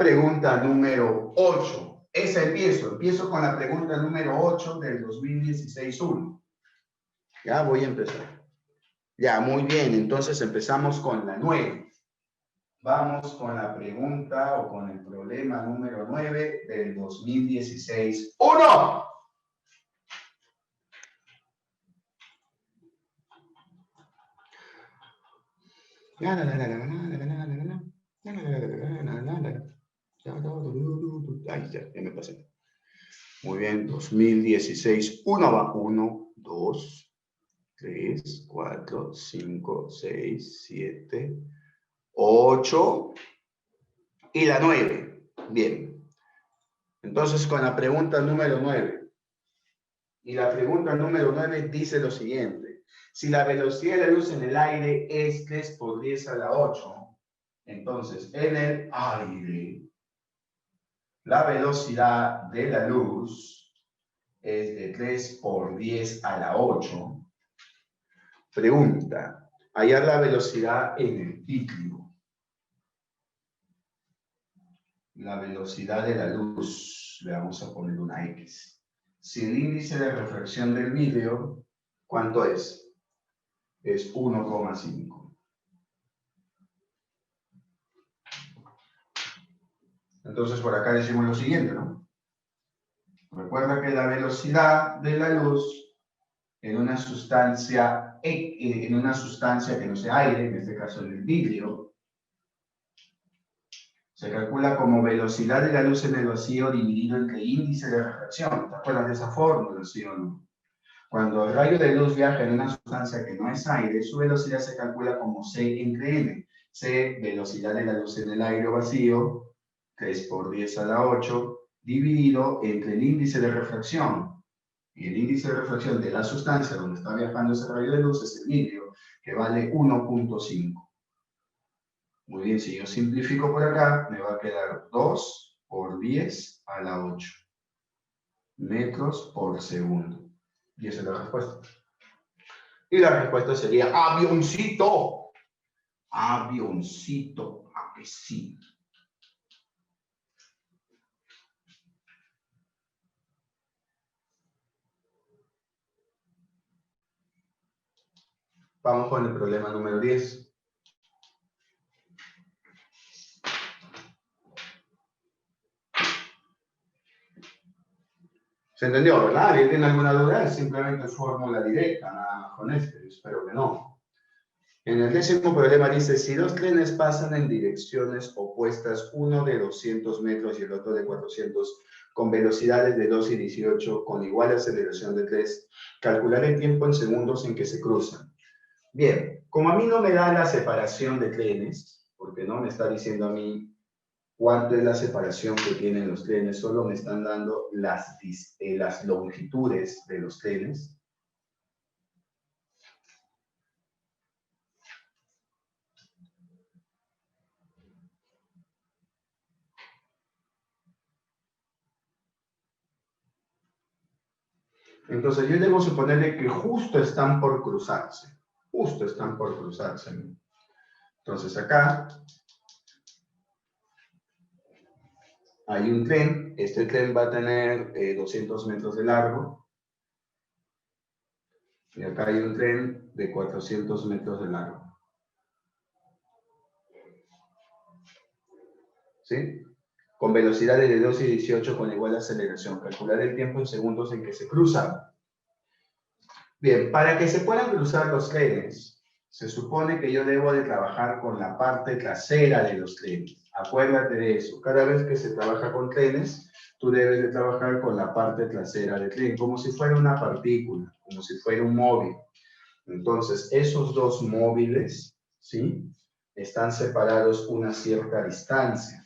pregunta número 8. Esa empiezo con la pregunta número 8 del 2016-1. Ya voy a empezar. Ya, muy bien, entonces empezamos con la 9. Vamos con la pregunta o con el problema número 9 del 2016-1. Ahí ya me pasé. Muy bien, 2016, 1 va, 1, 2, 3, 4, 5, 6, 7, 8 y la 9. Bien, entonces con la pregunta número 9. Y la pregunta número 9 dice lo siguiente. Si la velocidad de la luz en el aire es 3 por 10 a la 8, entonces en el aire la velocidad de la luz es de 3 por 10 a la 8. Pregunta, hallar la velocidad en el vídeo. La velocidad de la luz, le vamos a poner una X. Si el índice de refracción del vídeo, ¿cuánto es? Es 1,5. Entonces por acá decimos lo siguiente, ¿no? Recuerda que la velocidad de la luz en una sustancia que no sea aire, en este caso en el vidrio, se calcula como velocidad de la luz en el vacío dividido entre índice de refracción. ¿Te acuerdas de esa fórmula, sí o no? Cuando el rayo de luz viaja en una sustancia que no es aire, su velocidad se calcula como C entre N. C, velocidad de la luz en el aire vacío, 3 por 10 a la 8, dividido entre el índice de refracción. Y el índice de refracción de la sustancia donde está viajando ese rayo de luz es el vidrio, que vale 1,5. Muy bien, si yo simplifico por acá, me va a quedar 2 por 10 a la 8 metros por segundo. Y esa es la respuesta. Y la respuesta sería avioncito. Avioncito, a que sí. Vamos con el problema número 10. ¿Se entendió, verdad? ¿Alguien tiene alguna duda? Es simplemente fórmula directa, nada más con esto. Espero que no. En el 10º problema dice, si dos trenes pasan en direcciones opuestas, uno de 200 metros y el otro de 400, con velocidades de 2 y 18, con igual aceleración de 3, calcular el tiempo en segundos en que se cruzan. Bien, como a mí no me da la separación de trenes, porque no me está diciendo a mí cuánto es la separación que tienen los trenes, solo me están dando las longitudes de los trenes. Entonces yo debo suponerle que justo están por cruzarse. Justo están por cruzarse. Entonces acá hay un tren. Este tren va a tener 200 metros de largo. Y acá hay un tren de 400 metros de largo. ¿Sí? Con velocidades de 2 y 18 con igual aceleración. Calcular el tiempo en segundos en que se cruzan. Bien, para que se puedan cruzar los trenes, se supone que yo debo de trabajar con la parte trasera de los trenes. Acuérdate de eso. Cada vez que se trabaja con trenes, tú debes de trabajar con la parte trasera del tren, como si fuera una partícula, como si fuera un móvil. Entonces, esos dos móviles, ¿sí? Están separados una cierta distancia.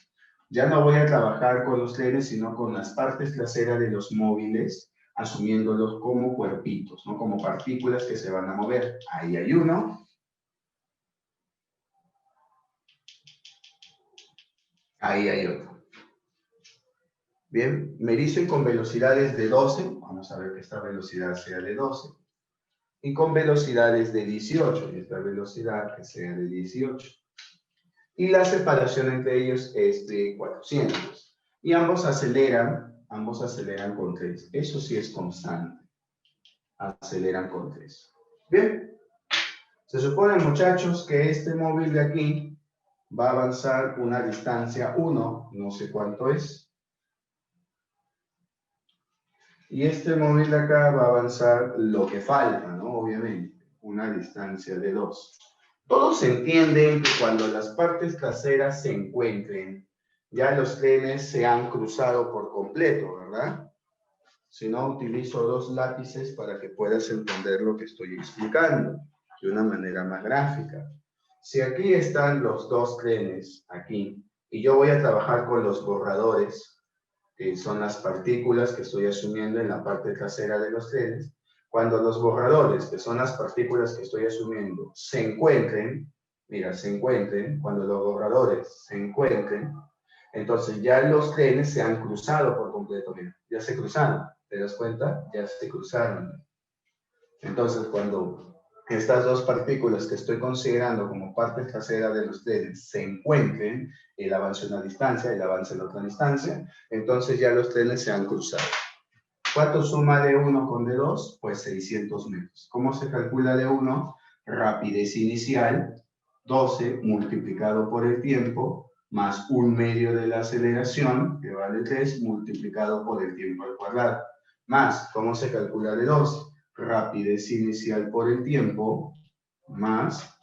Ya no voy a trabajar con los trenes, sino con las partes traseras de los móviles, asumiéndolos como cuerpitos, ¿no? Como partículas que se van a mover. Ahí hay uno. Ahí hay otro. Bien, me dicen con velocidades de 12. Vamos a ver que esta velocidad sea de 12. Y con velocidades de 18. Y esta velocidad que sea de 18. y la separación entre ellos es de 400. Y ambos aceleran con 3. Eso sí es constante. Aceleran con 3. Bien. Se supone, muchachos, que este móvil de aquí va a avanzar una distancia 1, no sé cuánto es. Y este móvil de acá va a avanzar lo que falta, ¿no? Obviamente, una distancia de 2. Todos entienden que cuando las partes traseras se encuentren, ya los trenes se han cruzado por completo, ¿verdad? Si no, utilizo 2 lápices para que puedas entender lo que estoy explicando de una manera más gráfica. Si aquí están los 2 trenes, aquí, y yo voy a trabajar con los borradores, que son las partículas que estoy asumiendo en la parte trasera de los trenes, cuando los borradores, que son las partículas que estoy asumiendo, se encuentren, mira, se encuentren, cuando los borradores se encuentren, entonces ya los trenes se han cruzado por completo, mira, ya se cruzaron, ¿te das cuenta? Ya se cruzaron. Entonces, cuando estas 2 partículas que estoy considerando como parte trasera de los trenes se encuentren, el avance en una distancia, el avance en otra distancia, entonces ya los trenes se han cruzado. ¿Cuánto suma D1 con D2? Pues 600 metros. ¿Cómo se calcula D1? Rapidez inicial, 12 multiplicado por el tiempo, más 1/2 de la aceleración, que vale 3, multiplicado por el tiempo al cuadrado. Más, ¿cómo se calcula D2? Rapidez inicial por el tiempo, más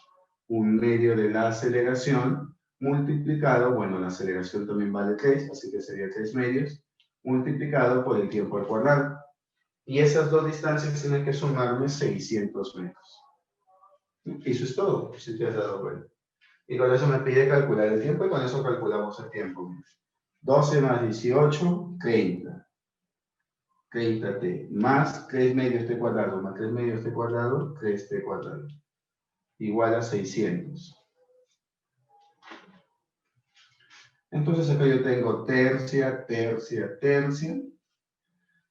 1/2 de la aceleración, multiplicado, bueno, la aceleración también vale 3, así que sería 3/2, multiplicado por el tiempo al cuadrado. Y esas 2 distancias tienen que sumarme 600 metros. Y eso es todo, si te has dado cuenta. Y con eso me pide calcular el tiempo y con eso calculamos el tiempo. 12 más 18, 30. 30t más 3/2t cuadrado más 3/2t cuadrado, 3t cuadrado. Igual a 600. Entonces acá yo tengo tercia, tercia, tercia.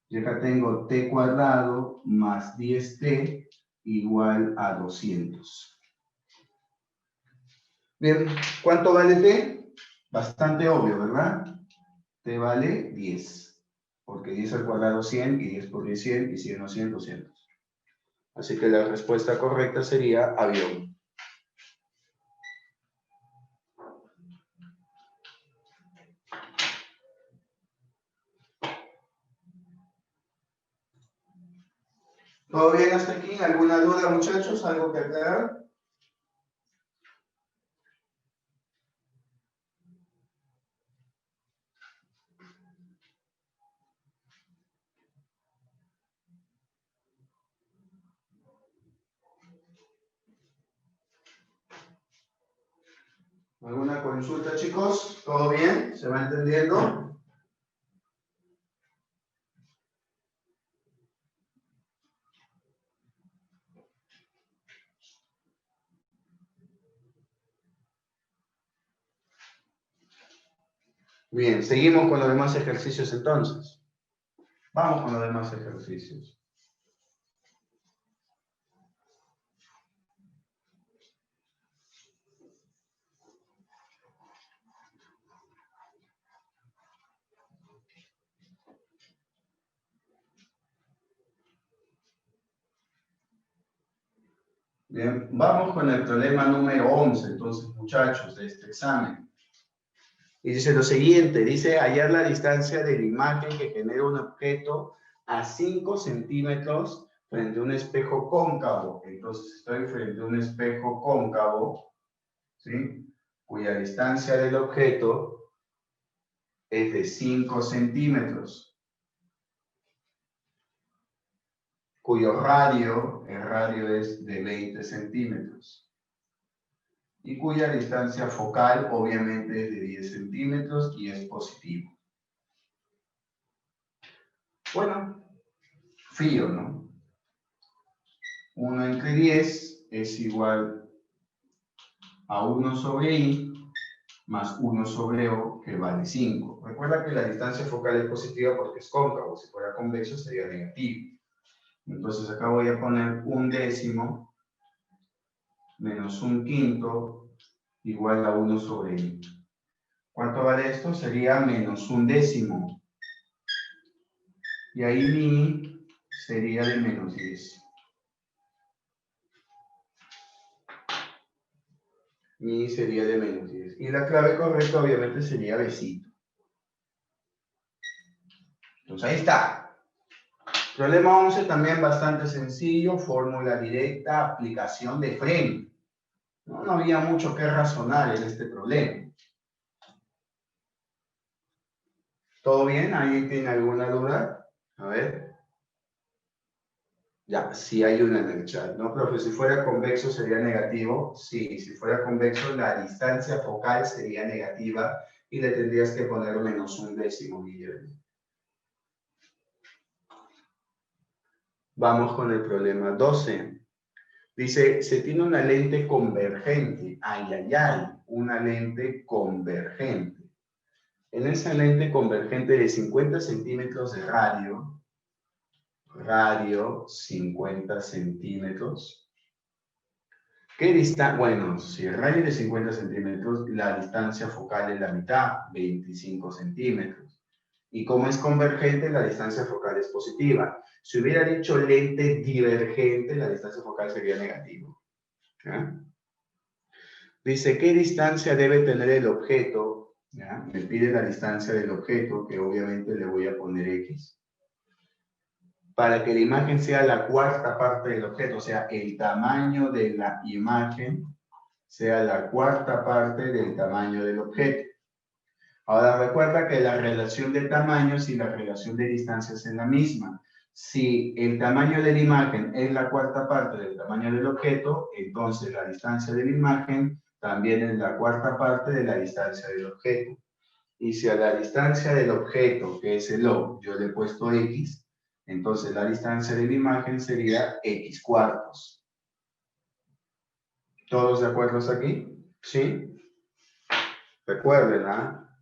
Y acá tengo t cuadrado más 10t igual a 200. Bien, ¿cuánto vale t? Bastante obvio, ¿verdad? T vale 10. Porque 10 al cuadrado 100 y 10 por 10 100 y 100 o 100, 200. Así que la respuesta correcta sería avión. ¿Todo bien hasta aquí? ¿Alguna duda, muchachos? ¿Algo que aclarar? ¿Alguna consulta, chicos? ¿Todo bien? ¿Se va entendiendo? Bien, seguimos con los demás ejercicios entonces. Vamos con los demás ejercicios. Bien, vamos con el problema número 11, entonces, muchachos, de este examen. Y dice lo siguiente, dice hallar la distancia de la imagen que genera un objeto a 5 centímetros frente a un espejo cóncavo. Entonces, estoy frente a un espejo cóncavo, ¿sí? Cuya distancia del objeto es de 5 centímetros. Cuyo radio, el radio es de 20 centímetros. Y cuya distancia focal obviamente es de 10 centímetros y es positivo. Bueno, frío, ¿no? 1 entre 10 es igual a 1 sobre i más 1 sobre o, que vale 5. Recuerda que la distancia focal es positiva porque es cóncavo. Si fuera convexo sería negativo. Entonces acá voy a poner 1/10 menos 1/5 igual a 1 sobre i. ¿Cuánto vale esto? Sería menos 1/10. Y ahí mi i sería de menos 10. Mi i sería de menos 10. Y la clave correcta obviamente sería besito. Entonces ahí está. Problema 11 también bastante sencillo. Fórmula directa, aplicación de freno. No había mucho que razonar en este problema. ¿Todo bien? ¿Alguien tiene alguna duda? A ver. Ya, sí hay una en el chat. No, profe, si fuera convexo sería negativo. Sí, si fuera convexo la distancia focal sería negativa y le tendrías que poner menos 1/10, Guillermo. Vamos con el problema 12. Dice, se tiene una lente convergente. Ay, ay, ay, una lente convergente. En esa lente convergente de 50 centímetros de radio 50 centímetros. ¿Qué distancia? Bueno, si el radio es de 50 centímetros, la distancia focal es la mitad, 25 centímetros. Y como es convergente, la distancia focal es positiva. Si hubiera dicho lente divergente, la distancia focal sería negativa. ¿Ya? Dice, ¿qué distancia debe tener el objeto? ¿Ya? Me pide la distancia del objeto, que obviamente le voy a poner X. Para que la imagen sea la cuarta parte del objeto, o sea, el tamaño de la imagen sea la cuarta parte del tamaño del objeto. Ahora recuerda que la relación de tamaños y la relación de distancias es la misma. Si el tamaño de la imagen es la cuarta parte del tamaño del objeto, entonces la distancia de la imagen también es la cuarta parte de la distancia del objeto. Y si a la distancia del objeto, que es el O, yo le he puesto X, entonces la distancia de la imagen sería X cuartos. ¿Todos de acuerdo hasta aquí? ¿Sí? Recuerden,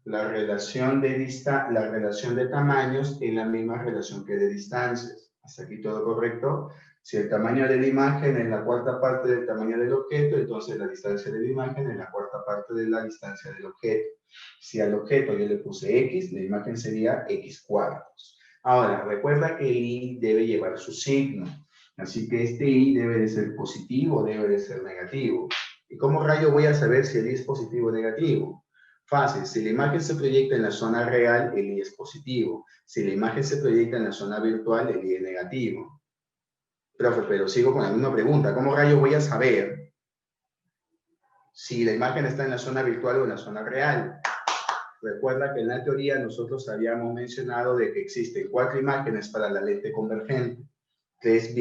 la relación de tamaños es la misma relación que de distancias. ¿Hasta aquí todo correcto? Si el tamaño de la imagen es la cuarta parte del tamaño del objeto, entonces la distancia de la imagen es la cuarta parte de la distancia del objeto. Si al objeto yo le puse X, la imagen sería X cuartos. Ahora, recuerda que el I debe llevar su signo. Así que este I debe de ser positivo o debe de ser negativo. ¿Y cómo rayo voy a saber si el I es positivo o negativo? Fácil, si la imagen se proyecta en la zona real, el I es positivo. Si la imagen se proyecta en la zona virtual, el I es negativo. Profe, pero sigo con la misma pregunta. ¿Cómo rayo voy a saber si la imagen está en la zona virtual o en la zona real? Recuerda que en la teoría nosotros habíamos mencionado de que existen 4 imágenes para la lente convergente. 3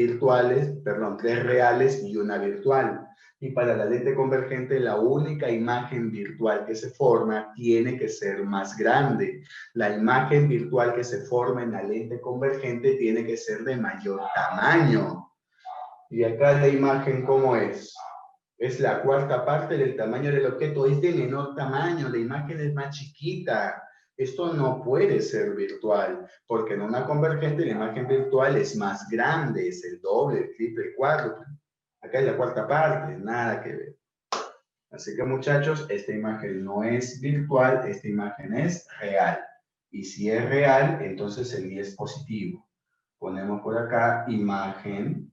reales y una virtual. Y para la lente convergente, la única imagen virtual que se forma tiene que ser más grande. La imagen virtual que se forma en la lente convergente tiene que ser de mayor tamaño. Y acá la imagen, ¿cómo es? Es la cuarta parte del tamaño del objeto. Es de menor tamaño, la imagen es más chiquita. Esto no puede ser virtual, porque en una convergente la imagen virtual es más grande, es el doble, el triple, el cuádruple. Acá es la cuarta parte, nada que ver. Así que muchachos, esta imagen no es virtual, esta imagen es real. Y si es real, entonces el I es positivo. Ponemos por acá imagen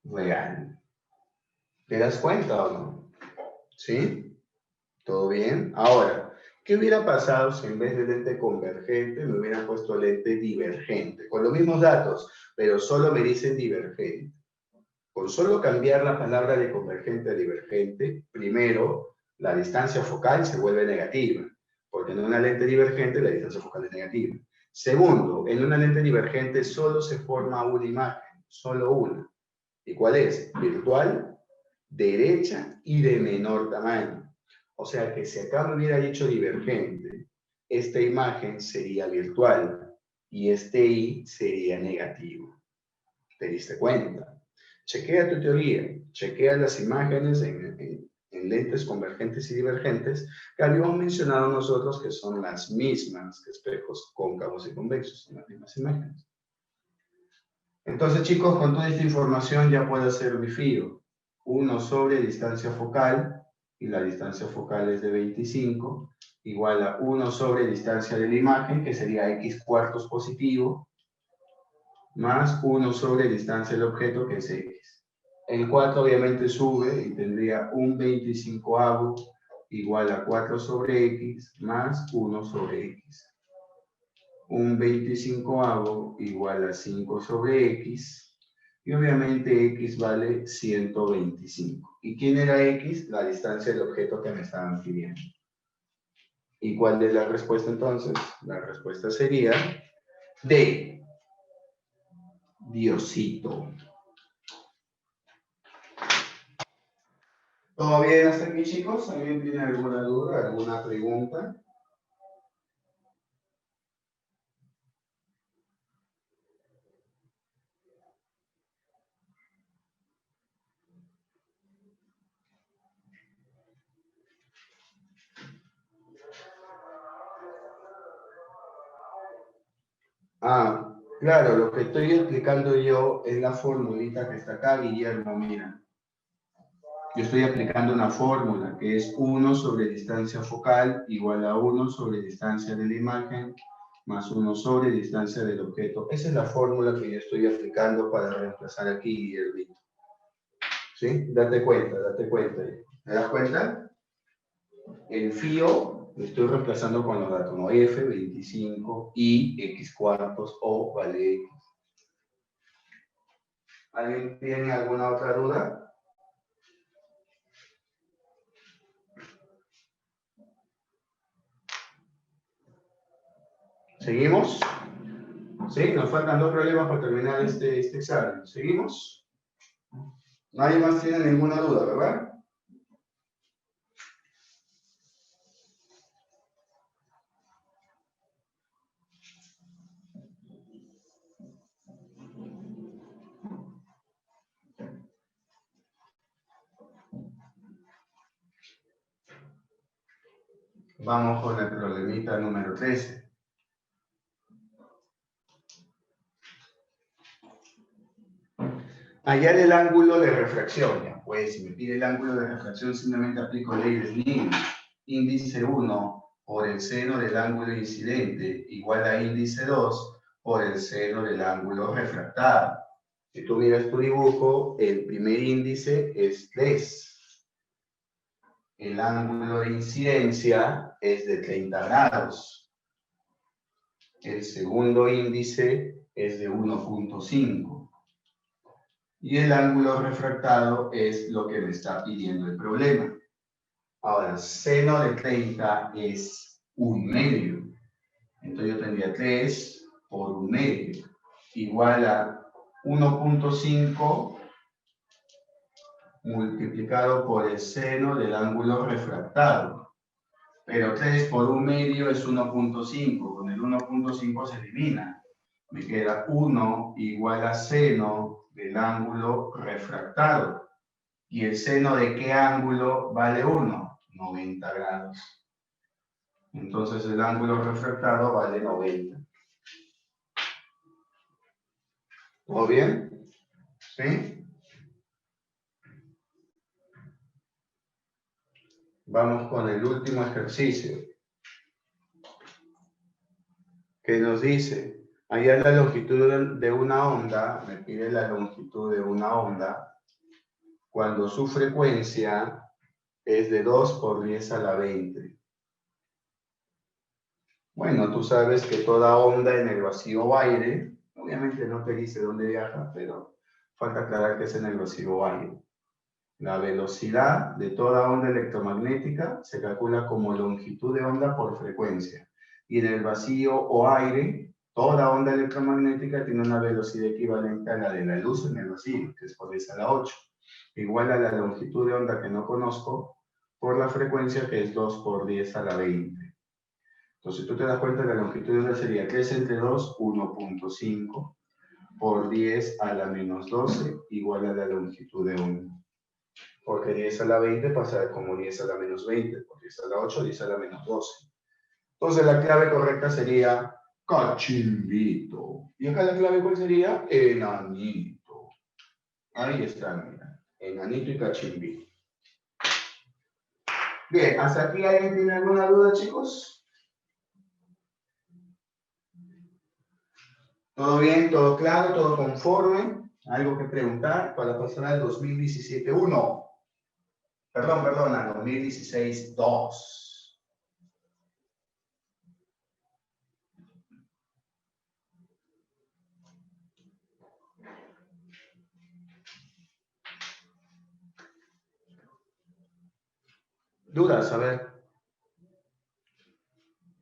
real. ¿Te das cuenta o no? ¿Sí? ¿Todo bien? Ahora, ¿qué hubiera pasado si en vez de lente convergente me hubieran puesto lente divergente? Con los mismos datos, pero solo me dicen divergente. Con solo cambiar la palabra de convergente a divergente, primero, la distancia focal se vuelve negativa, porque en una lente divergente la distancia focal es negativa. Segundo, en una lente divergente solo se forma una imagen, solo una. ¿Y cuál es? Virtual, derecha y de menor tamaño. O sea que si acá me hubiera dicho divergente, esta imagen sería virtual y este I sería negativo. ¿Te diste cuenta? Chequea tu teoría, chequea las imágenes en lentes convergentes y divergentes que habíamos mencionado nosotros que son las mismas que espejos cóncavos y convexos, son las mismas imágenes. Entonces, chicos, con toda esta información ya puedo hacer mi FIO. 1 sobre distancia focal y la distancia focal es de 25, igual a 1 sobre distancia de la imagen, que sería x cuartos positivo, más 1 sobre distancia del objeto, que es x. El 4 obviamente sube y tendría un 25avo igual a 4 sobre x más 1 sobre x. Un 25avo igual a 5 sobre x. Y obviamente x vale 125. ¿Y quién era x? La distancia del objeto que me estaban pidiendo. ¿Y cuál es la respuesta entonces? La respuesta sería D. Diosito. ¿Todo bien hasta aquí, chicos? ¿Alguien tiene alguna duda, alguna pregunta? Ah, claro, lo que estoy explicando yo es la formulita que está acá, Guillermo, mira. Yo estoy aplicando una fórmula que es 1 sobre distancia focal igual a 1 sobre distancia de la imagen más 1 sobre distancia del objeto. Esa es la fórmula que yo estoy aplicando para reemplazar aquí, Guillermo. ¿Sí? Date cuenta, date cuenta. ¿Te das cuenta? El fío lo estoy reemplazando con los datos, ¿no? F, 25, y x cuartos, o vale x. ¿Alguien tiene alguna otra duda? ¿Seguimos? Sí, nos faltan 2 problemas para terminar este examen. ¿Seguimos? Nadie más tiene ninguna duda, ¿verdad? Vamos con el problemita número 13. Hallar el ángulo de refracción. Ya, pues, si me pide el ángulo de refracción, simplemente aplico ley de Slim. Índice 1 por el seno del ángulo incidente igual a índice 2 por el seno del ángulo refractado. Si tú miras tu dibujo, el primer índice es 3. El ángulo de incidencia es de 30 grados. El segundo índice es de 1.5. Y el ángulo refractado es lo que me está pidiendo el problema. Ahora, seno de 30 es 1/2. Entonces yo tendría 3 por 1/2 igual a 1.5 multiplicado por el seno del ángulo refractado. Pero 3 por 1/2 es 1.5. Con el 1.5 se elimina. Me queda 1 igual a seno del ángulo refractado. ¿Y el seno de qué ángulo vale 1? 90 grados. Entonces el ángulo refractado vale 90. ¿Todo bien? ¿Sí? Vamos con el último ejercicio. Que nos dice, allá la longitud de una onda, me pide la longitud de una onda, cuando su frecuencia es de 2 por 10 a la 20. Bueno, tú sabes que toda onda en el vacío o aire, obviamente no te dice dónde viaja, pero falta aclarar que es en el vacío o aire. La velocidad de toda onda electromagnética se calcula como longitud de onda por frecuencia. Y en el vacío o aire, toda onda electromagnética tiene una velocidad equivalente a la de la luz en el vacío, que es por 10 a la 8. Igual a la longitud de onda que no conozco, por la frecuencia que es 2 por 10 a la 20. Entonces, tú te das cuenta que la longitud de onda sería 3 entre 2, 1.5 por 10 a la menos 12 igual a la longitud de onda. Porque 10 a la 20 pasa como 10 a la menos 20, por 10 a la 8, 10 a la menos 12. Entonces la clave correcta sería cachimbito. Y acá la clave ¿cuál sería? Enanito. Ahí está, mira. Enanito y cachimbito. Bien, ¿hasta aquí alguien tiene alguna duda, chicos? ¿Todo bien? ¿Todo claro? ¿Todo conforme? ¿Algo que preguntar para pasar al 2017-1? Perdón, al 2016-2. ¿Dudas? A ver.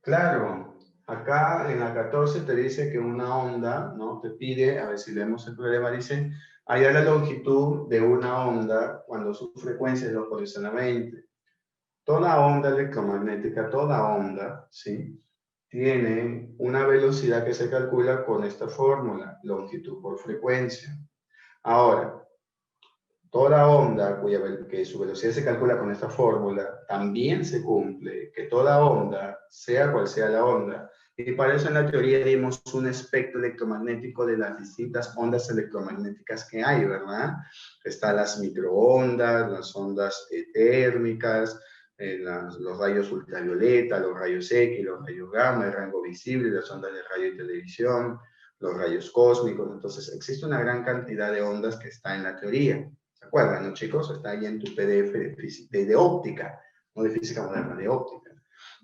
Claro, acá en la 14 te dice que una onda, ¿no? Te pide, a ver si leemos el problema, dice, hallar la longitud de una onda cuando su frecuencia es 2 por 10 a la 20. Toda onda electromagnética, toda onda, ¿sí? Tiene una velocidad que se calcula con esta fórmula, longitud por frecuencia. Ahora, toda onda que su velocidad se calcula con esta fórmula, también se cumple que toda onda, sea cual sea la onda, y para eso en la teoría dimos un espectro electromagnético de las distintas ondas electromagnéticas que hay, ¿verdad? Están las microondas, las ondas térmicas, los rayos ultravioleta, los rayos X, los rayos gamma, el rango visible, las ondas de radio y televisión, los rayos cósmicos. Entonces, existe una gran cantidad de ondas que está en la teoría. ¿Se acuerdan, no, chicos? Está ahí en tu PDF de óptica, no de física moderna, de óptica.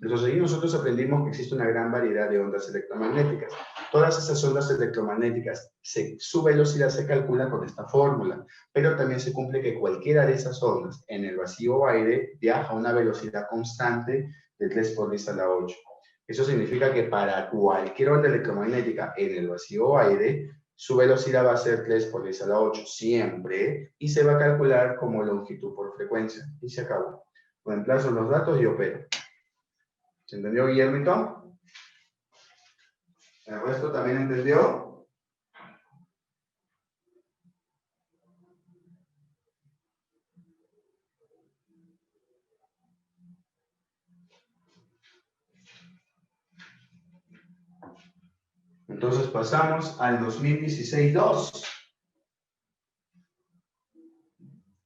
Entonces, ahí nosotros aprendimos que existe una gran variedad de ondas electromagnéticas. Todas esas ondas electromagnéticas, su velocidad se calcula con esta fórmula, pero también se cumple que cualquiera de esas ondas en el vacío o aire viaja a una velocidad constante de 3 por 10 a la 8. Eso significa que para cualquier onda electromagnética en el vacío o aire, su velocidad va a ser 3 por 10 a la 8 siempre y se va a calcular como longitud por frecuencia. Y se acabó. Reemplazo los datos y opero. ¿Se entendió, Guillermito? ¿El resto también entendió? Entonces pasamos al 2016-2.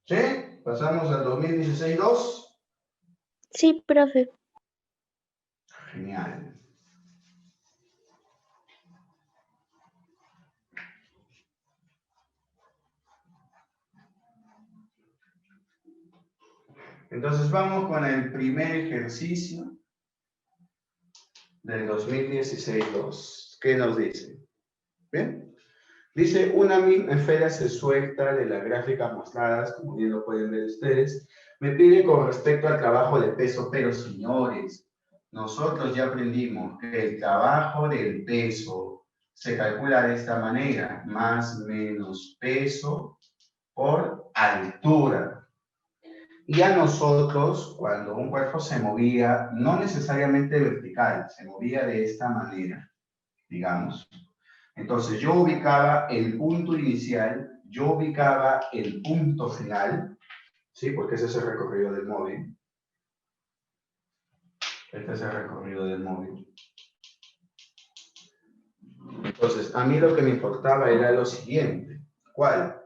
¿Sí? Pasamos al 2016-2. Sí, profe. Genial. Entonces vamos con el primer ejercicio del 2016-2. ¿Qué nos dice? ¿Bien? Dice, una misma esfera se suelta de las gráficas mostradas, como bien lo pueden ver ustedes. Me pide con respecto al trabajo de peso, pero señores, nosotros ya aprendimos que el trabajo del peso se calcula de esta manera, más menos peso por altura. Y a nosotros, cuando un cuerpo se movía, no necesariamente vertical, se movía de esta manera, digamos. Entonces yo ubicaba el punto inicial, yo ubicaba el punto final, ¿sí? Porque ese es el recorrido del móvil. Este es el recorrido del móvil. Entonces, a mí lo que me importaba era lo siguiente. ¿Cuál?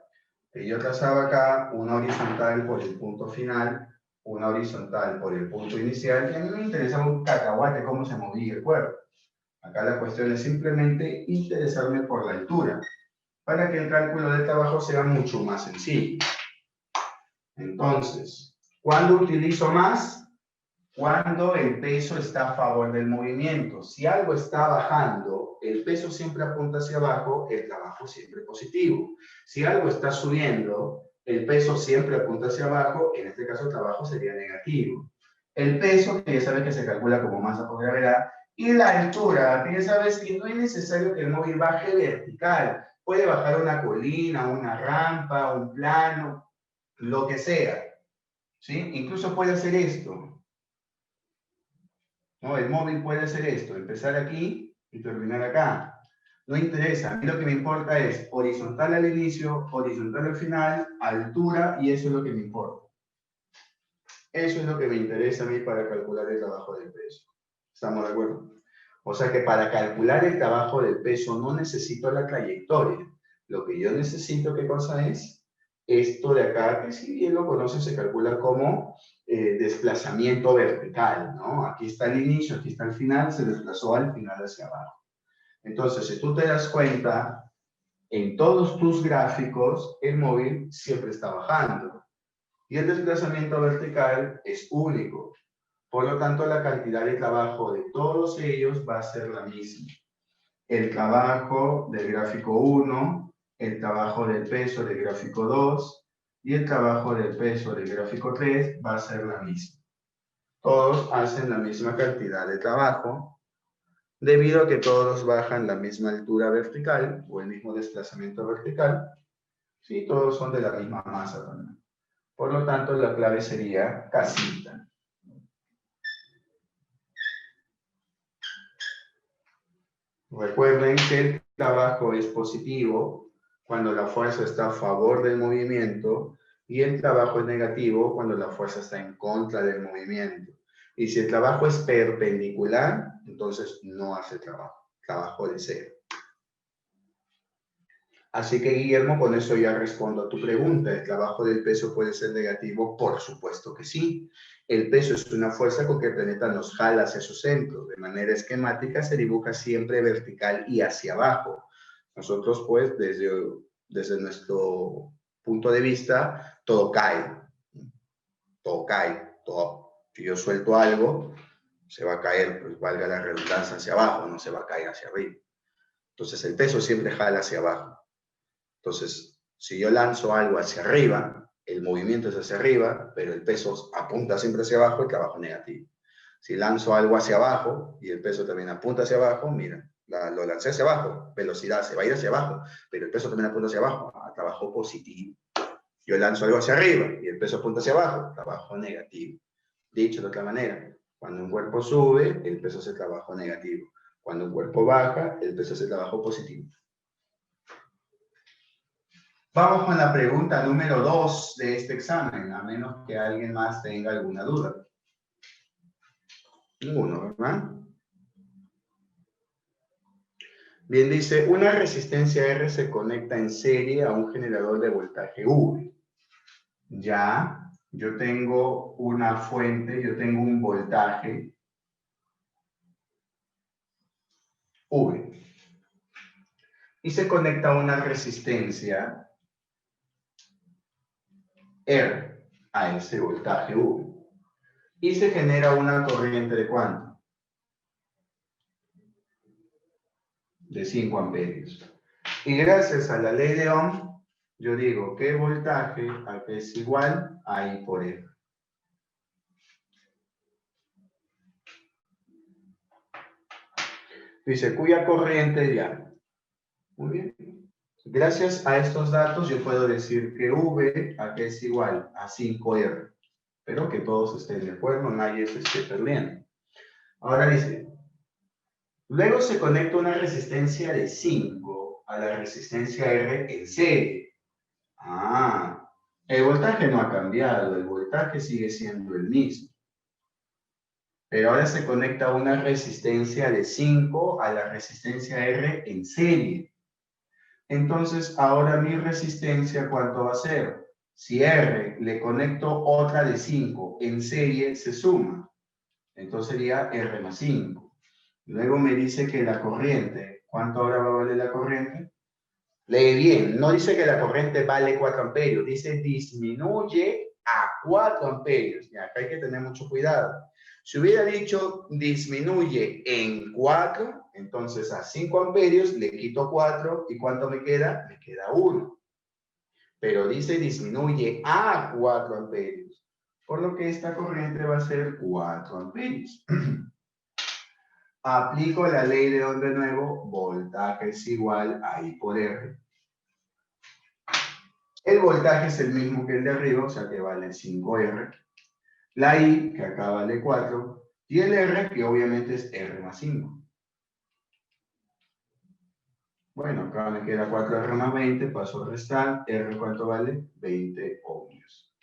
Que yo trazaba acá una horizontal por el punto final, una horizontal por el punto inicial, y a mí me interesaba un cacahuate cómo se movía el cuerpo. Acá la cuestión es simplemente interesarme por la altura, para que el cálculo del trabajo sea mucho más sencillo. Entonces, ¿cuándo utilizo más? Cuando el peso está a favor del movimiento. Si algo está bajando, el peso siempre apunta hacia abajo, el trabajo siempre positivo. Si algo está subiendo, el peso siempre apunta hacia abajo, en este caso el trabajo sería negativo. El peso, que ya sabes que se calcula como masa por gravedad, y la altura, que ya sabes que no es necesario que el móvil baje vertical. Puede bajar una colina, una rampa, un plano, lo que sea. ¿Sí? Incluso puede hacer esto. ¿No? El móvil puede hacer esto, empezar aquí y terminar acá. No interesa, a mí lo que me importa es horizontal al inicio, horizontal al final, altura, y eso es lo que me importa. Eso es lo que me interesa a mí para calcular el trabajo del peso. ¿Estamos de acuerdo? O sea que para calcular el trabajo del peso no necesito la trayectoria. Lo que yo necesito, ¿qué cosa es? Esto de acá, que si bien lo conocen, se calcula como desplazamiento vertical, ¿no? Aquí está el inicio, aquí está el final, se desplazó al final hacia abajo. Entonces, si tú te das cuenta, en todos tus gráficos, el móvil siempre está bajando. Y el desplazamiento vertical es único. Por lo tanto, la cantidad de trabajo de todos ellos va a ser la misma. El trabajo del gráfico 1, el trabajo del peso del gráfico 2 y el trabajo del peso del gráfico 3 va a ser la misma. Todos hacen la misma cantidad de trabajo debido a que todos bajan la misma altura vertical o el mismo desplazamiento vertical. Sí, todos son de la misma masa también. Por lo tanto, la clave sería casita. Recuerden que el trabajo es positivo cuando la fuerza está a favor del movimiento y el trabajo es negativo cuando la fuerza está en contra del movimiento. Y si el trabajo es perpendicular, entonces no hace trabajo de cero. Así que, Guillermo, con eso ya respondo a tu pregunta. ¿El trabajo del peso puede ser negativo? Por supuesto que sí. El peso es una fuerza con que el planeta nos jala hacia su centro. De manera esquemática se dibuja siempre vertical y hacia abajo. Nosotros, pues, desde nuestro punto de vista, todo cae. Todo cae. Todo. Si yo suelto algo, se va a caer, pues valga la redundancia, hacia abajo, no se va a caer hacia arriba. Entonces, el peso siempre jala hacia abajo. Entonces, si yo lanzo algo hacia arriba, el movimiento es hacia arriba, pero el peso apunta siempre hacia abajo, el trabajo negativo. Si lanzo algo hacia abajo y el peso también apunta hacia abajo, mira, lo lancé hacia abajo, velocidad se va a ir hacia abajo, pero el peso también apunta hacia abajo, trabajo positivo. Yo lanzo algo hacia arriba y el peso apunta hacia abajo, trabajo negativo. Dicho de otra manera, cuando un cuerpo sube, el peso hace trabajo negativo. Cuando un cuerpo baja, el peso hace trabajo positivo. Vamos con la pregunta número 2 de este examen, a menos que alguien más tenga alguna duda. Ninguno, ¿verdad? Bien, dice, una resistencia R se conecta en serie a un generador de voltaje V. Ya, yo tengo una fuente, yo tengo un voltaje V. Y se conecta a una resistencia R a ese voltaje V. Y se genera una corriente de ¿cuánto? De 5 amperios. Y gracias a la ley de Ohm, yo digo que voltaje aquí es igual a I por R. Dice, cuya corriente ya. Muy bien. Gracias a estos datos yo puedo decir que V aquí es igual a 5R. Espero que todos estén de acuerdo, nadie se esté perdiendo. Ahora dice, luego se conecta una resistencia de 5 a la resistencia R en serie. Ah, el voltaje no ha cambiado, el voltaje sigue siendo el mismo. Pero ahora se conecta una resistencia de 5 a la resistencia R en serie. Entonces, ahora mi resistencia, ¿cuánto va a ser? Si R le conecto otra de 5 en serie, se suma. Entonces sería R más 5. Luego me dice que la corriente, ¿cuánto ahora va a valer la corriente? Lee bien, no dice que la corriente vale 4 amperios, dice disminuye a 4 amperios. Ya, acá hay que tener mucho cuidado. Si hubiera dicho disminuye en 4, entonces a 5 amperios le quito 4 y ¿cuánto me queda? Me queda 1. Pero dice disminuye a 4 amperios, por lo que esta corriente va a ser 4 amperios. Aplico la ley de Ohm de nuevo, voltaje es igual a I por R. El voltaje es el mismo que el de arriba, o sea que vale 5R. La I, que acá vale 4. Y el R, que obviamente es R más 5. Bueno, acá me queda 4R más 20, paso a restar. R, ¿cuánto vale? 20 ohmios.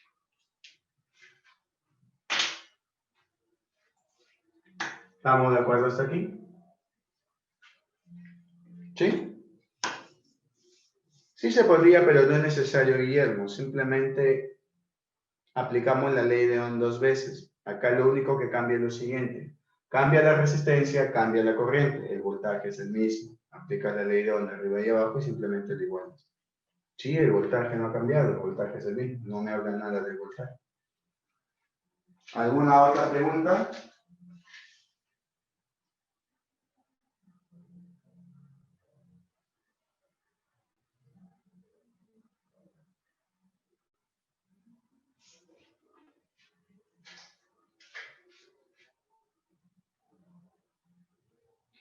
¿Estamos de acuerdo hasta aquí? ¿Sí? Sí se podría, pero no es necesario, Guillermo. Simplemente aplicamos la ley de Ohm dos veces. Acá lo único que cambia es lo siguiente. Cambia la resistencia, cambia la corriente. El voltaje es el mismo. Aplica la ley de Ohm de arriba y abajo y simplemente lo igualas. Sí, el voltaje no ha cambiado, el voltaje es el mismo. No me habla nada del voltaje. ¿Alguna otra pregunta?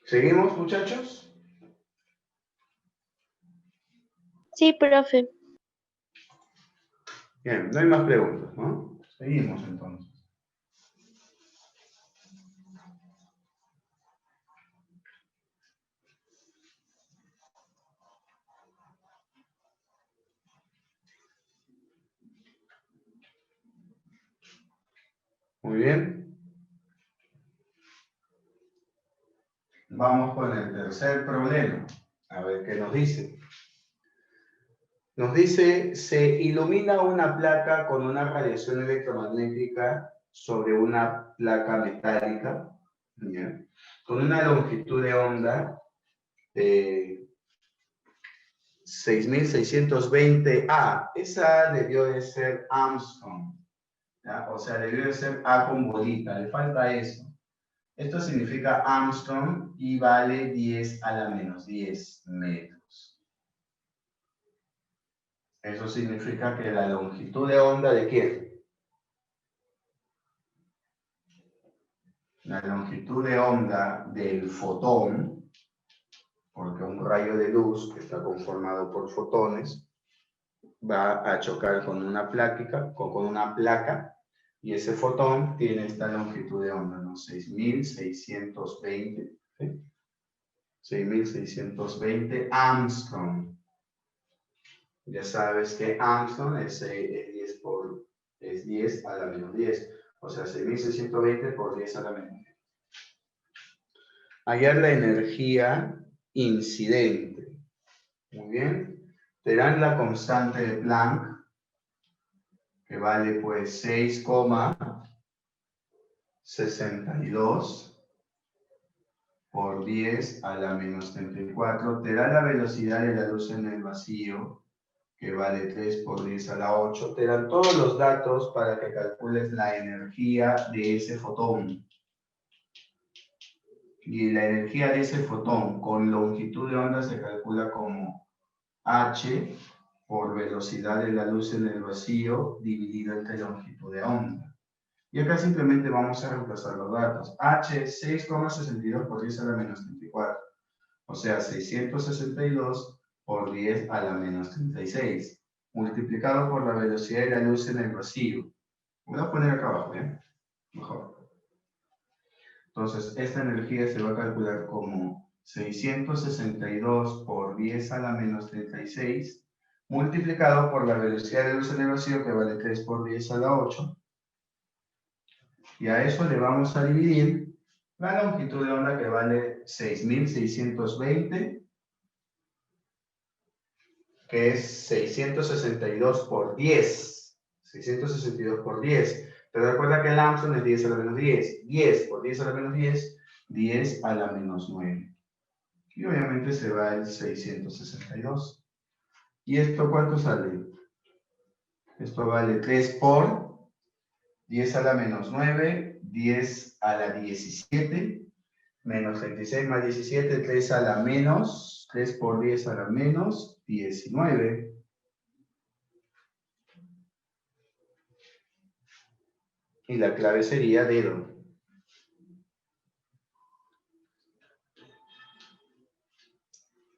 ¿Seguimos, muchachos? Sí, profe. Bien, no hay más preguntas, ¿no? Seguimos entonces. Muy bien. Vamos con el tercer problema. A ver qué nos dice. Nos dice, se ilumina una placa con una radiación electromagnética sobre una placa metálica, ¿ya? Con una longitud de onda de 6620 A. Esa debió de ser Armstrong, ¿ya? O sea, debió de ser A con bolita, le falta eso. Esto significa Armstrong y vale 10 a la menos 10 metros. Eso significa que la longitud de onda de ¿quién? La longitud de onda del fotón, porque un rayo de luz que está conformado por fotones va a chocar con una placa y ese fotón tiene esta longitud de onda, ¿no? 6620, ¿sí? 6620 Armstrong. Ya sabes que Armstrong es 10 a la menos 10. O sea, 6620 por 10 a la menos 10. Hallar la energía incidente. Muy bien. Te dan la constante de Planck, que vale pues 6,62 por 10 a la menos 34. Te da la velocidad de la luz en el vacío, que vale 3 por 10 a la 8. Te dan todos los datos para que calcules la energía de ese fotón. Y la energía de ese fotón con longitud de onda se calcula como h por velocidad de la luz en el vacío dividido entre longitud de onda. Y acá simplemente vamos a reemplazar los datos. h es 6,62 por 10 a la menos 34. O sea, 662 por 10 a la menos 36. Multiplicado por la velocidad de la luz en el vacío. Voy a poner acá abajo, ¿eh? Mejor. Entonces, esta energía se va a calcular como 662 por 10 a la menos 36, multiplicado por la velocidad de luz en el vacío, que vale 3 por 10 a la 8. Y a eso le vamos a dividir la longitud de onda, que vale 6620, que es 662 por 10. 662 por 10. Pero recuerda que el Armstrong es 10 a la menos 10. 10 por 10 a la menos 10, 10 a la menos 9. Y obviamente se va el 662. ¿Y esto cuánto sale? Esto vale 3 por 10 a la menos 9, 10 a la 17, menos 36 más 17, 3 a la menos, 3 por 10 a la menos 19. Y la clave sería dedo.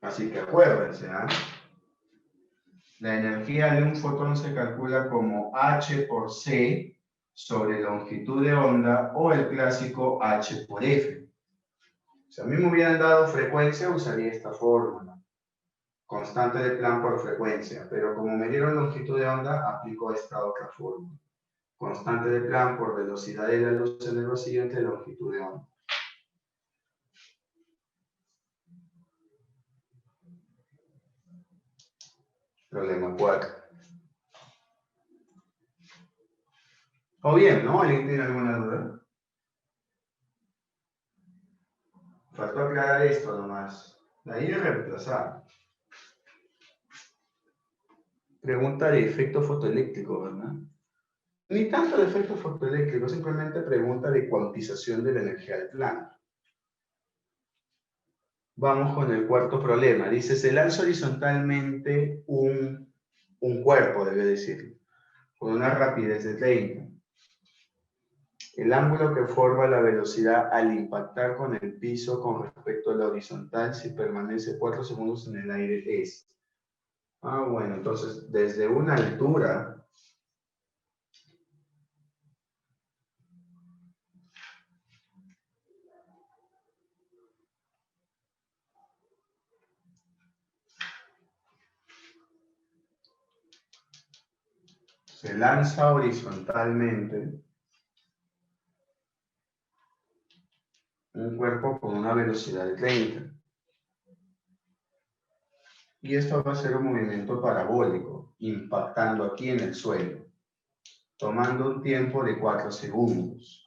Así que acuérdense, ¿eh? La energía de un fotón se calcula como h por c sobre longitud de onda, o el clásico h por f. Si a mí me hubieran dado frecuencia, usaría esta fórmula. Constante de Planck por frecuencia. Pero como me dieron longitud de onda, aplico esta otra fórmula. Constante de Planck por velocidad de la luz en el vacío entre longitud de onda. Problema 4. ¿O bien, no? ¿Alguien tiene alguna duda? Faltó aclarar esto nomás. De ahí es reemplazar. Pregunta de efecto fotoeléctrico, ¿verdad? Ni tanto de efecto fotoeléctrico, simplemente pregunta de cuantización de la energía del plano. Vamos con el cuarto problema. Dice, se lanza horizontalmente un cuerpo, debe decir, con una rapidez de 30. El ángulo que forma la velocidad al impactar con el piso con respecto a la horizontal si permanece 4 segundos en el aire es. Bueno, entonces desde una altura, se lanza horizontalmente un cuerpo con una velocidad de 30. Y esto va a ser un movimiento parabólico, impactando aquí en el suelo, tomando un tiempo de 4 segundos.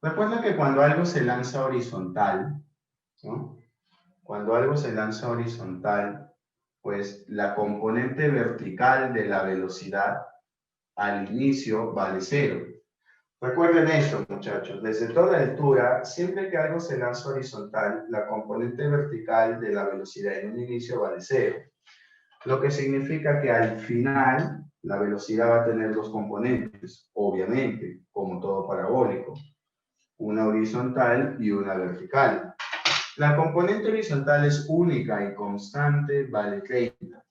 Recuerda que cuando algo se lanza horizontal, ¿no? Cuando algo se lanza horizontal, pues la componente vertical de la velocidad al inicio vale 0. Recuerden esto, muchachos, desde toda altura, siempre que algo se lanza horizontal, la componente vertical de la velocidad en un inicio vale 0. Lo que significa que al final la velocidad va a tener dos componentes, obviamente, como todo parabólico, una horizontal y una vertical. La componente horizontal es única y constante, vale 30.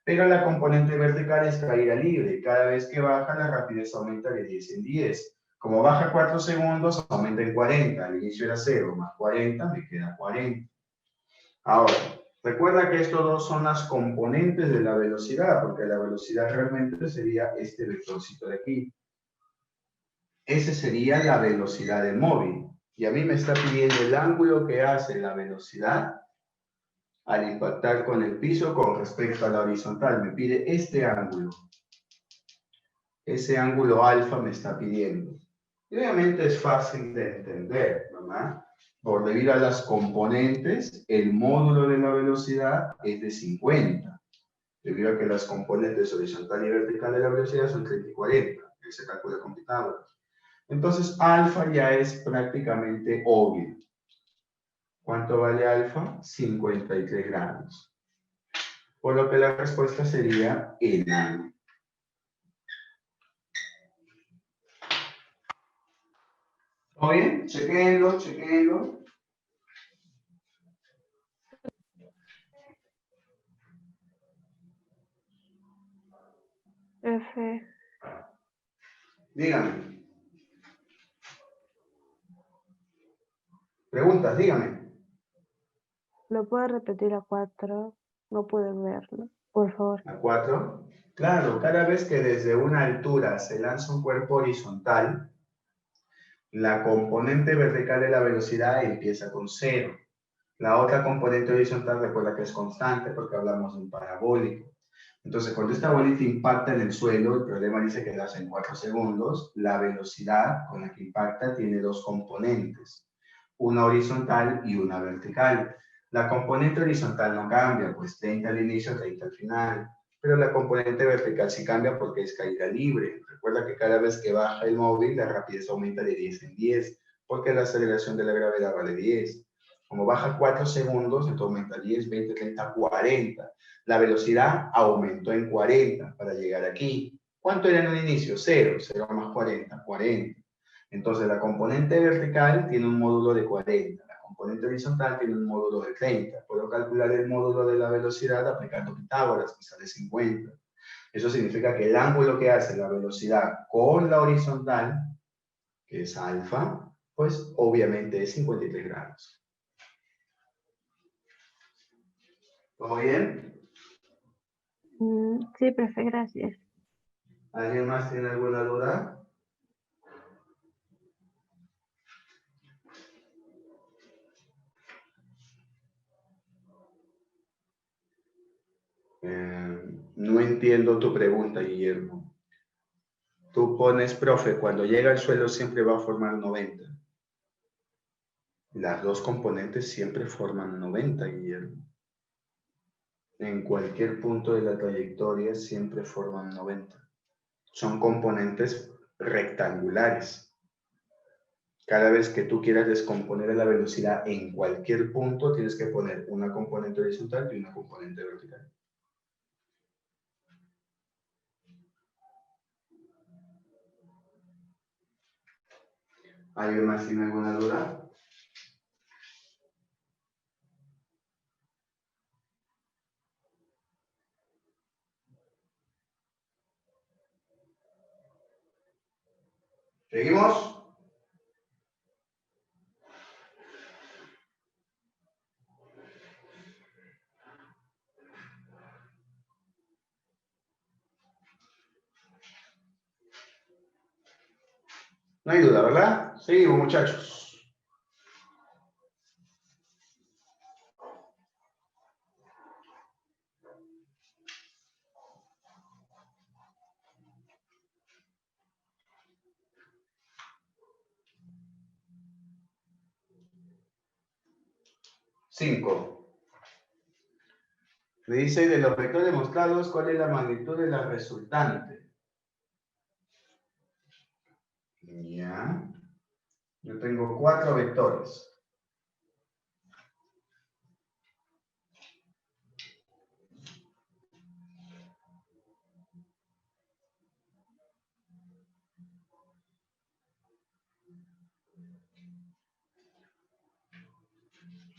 Pero la componente vertical es caída libre. Cada vez que baja, la rapidez aumenta de 10 en 10. Como baja 4 segundos, aumenta en 40. Al inicio era 0, más 40, me queda 40. Ahora, recuerda que estos dos son las componentes de la velocidad, porque la velocidad realmente sería este vectorcito de aquí. Esa sería la velocidad del móvil. Y a mí me está pidiendo el ángulo que hace la velocidad al impactar con el piso con respecto a la horizontal. Me pide este ángulo. Ese ángulo alfa me está pidiendo. Y obviamente es fácil de entender, ¿verdad? Por debido a las componentes, el módulo de la velocidad es de 50. Debido a que las componentes horizontal y vertical de la velocidad son 30 y 40. Que se calcula con Pitágoras. Entonces, alfa ya es prácticamente obvio. ¿Cuánto vale alfa? 53 grados. Por lo que la respuesta sería enano. ¿Todo bien? Chequenlo, chequenlo. F. Dígame. Preguntas, dígame. ¿Lo puedo repetir a 4? No puedo verlo, por favor. A 4. Claro, cada vez que desde una altura se lanza un cuerpo horizontal, la componente vertical de la velocidad empieza con 0. La otra componente horizontal recuerda que es constante porque hablamos de un parabólico. Entonces, cuando esta bolita impacta en el suelo, el problema dice que lo hace en 4 segundos, la velocidad con la que impacta tiene dos componentes, una horizontal y una vertical. La componente horizontal no cambia, pues 30 al inicio, 30 al final, pero la componente vertical sí cambia porque es caída libre. Recuerda que cada vez que baja el móvil, la rapidez aumenta de 10 en 10, porque la aceleración de la gravedad vale 10. Como baja 4 segundos, entonces aumenta 10, 20, 30, 40. La velocidad aumentó en 40 para llegar aquí. ¿Cuánto era en el inicio? 0, 0 más 40, 40. Entonces la componente vertical tiene un módulo de 40, la componente horizontal tiene un módulo de 30. Puedo calcular el módulo de la velocidad aplicando Pitágoras, que sale 50. Eso significa que el ángulo que hace la velocidad con la horizontal, que es alfa, pues obviamente es 53 grados. ¿Todo bien? Sí, profe, gracias. ¿Alguien más tiene alguna duda? No entiendo tu pregunta, Guillermo. Tú pones, profe, cuando llega al suelo siempre va a formar 90. Las dos componentes siempre forman 90, Guillermo. En cualquier punto de la trayectoria siempre forman 90. Son componentes rectangulares. Cada vez que tú quieras descomponer la velocidad en cualquier punto, tienes que poner una componente horizontal y una componente vertical. ¿Alguien más tiene alguna duda? ¿Seguimos? No hay duda, ¿verdad? Seguimos, muchachos. Cinco. Me dice de los vectores demostrados, ¿cuál es la magnitud de la resultante? Ya. Yo tengo 4 vectores.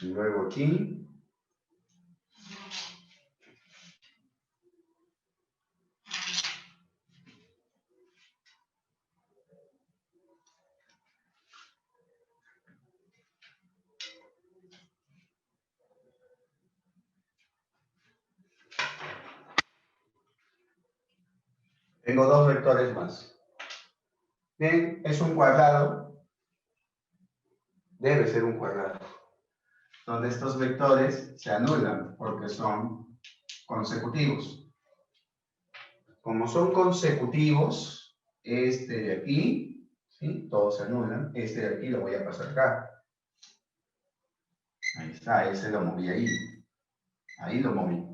Y luego aquí. Tengo 2 vectores más. Bien, es un cuadrado. Debe ser un cuadrado. Donde estos vectores se anulan porque son consecutivos. Como son consecutivos, este de aquí, ¿sí? Todos se anulan. Este de aquí lo voy a pasar acá. Ahí está, ese lo moví ahí. Ahí lo moví.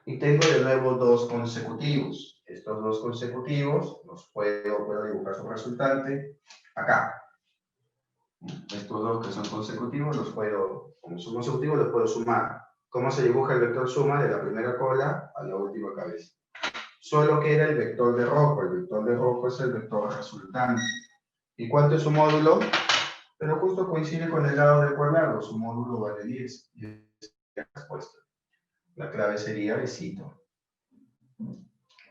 Y tengo de nuevo 2 consecutivos. Estos 2 consecutivos los puedo dibujar su resultante acá. Estos 2 que son consecutivos los puedo, como son consecutivos, los puedo sumar. ¿Cómo se dibuja el vector suma de la primera cola a la última cabeza? Solo queda el vector de rojo. El vector de rojo es el vector resultante. ¿Y cuánto es su módulo? Pero justo coincide con el lado del cuadrado. Su módulo vale 10. Y es la respuesta. La clave sería besito.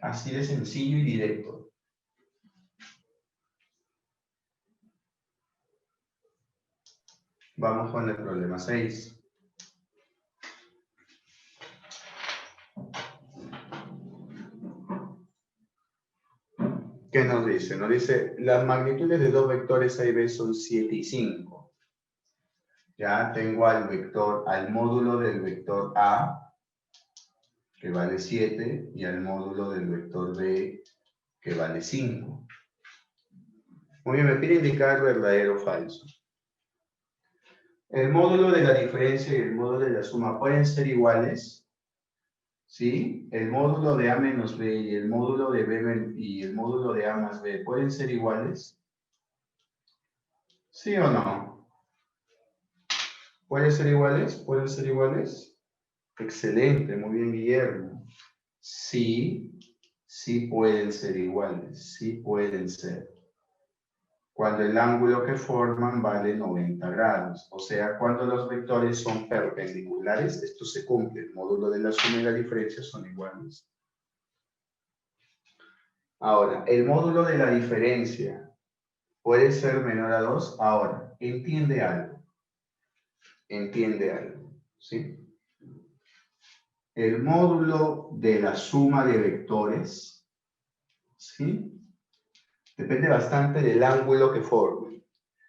Así de sencillo y directo. Vamos con el problema 6. ¿Qué nos dice? Nos dice, las magnitudes de dos vectores A y B son 7 y 5. Ya tengo al módulo del vector A, que vale 7, y al módulo del vector B, que vale 5. Muy bien, me pide indicar verdadero o falso. El módulo de la diferencia y el módulo de la suma pueden ser iguales. ¿Sí? El módulo de A menos B y el módulo de B y el módulo de A más B pueden ser iguales. ¿Sí o no? ¿Pueden ser iguales? ¿Pueden ser iguales? Excelente, muy bien, Guillermo. Sí, sí pueden ser iguales, sí pueden ser. Cuando el ángulo que forman vale 90 grados, o sea, cuando los vectores son perpendiculares, esto se cumple. El módulo de la suma y la diferencia son iguales. Ahora, el módulo de la diferencia puede ser menor a 2. Ahora, entiende algo. Entiende algo, ¿sí? El módulo de la suma de vectores, ¿sí? Depende bastante del ángulo que formen.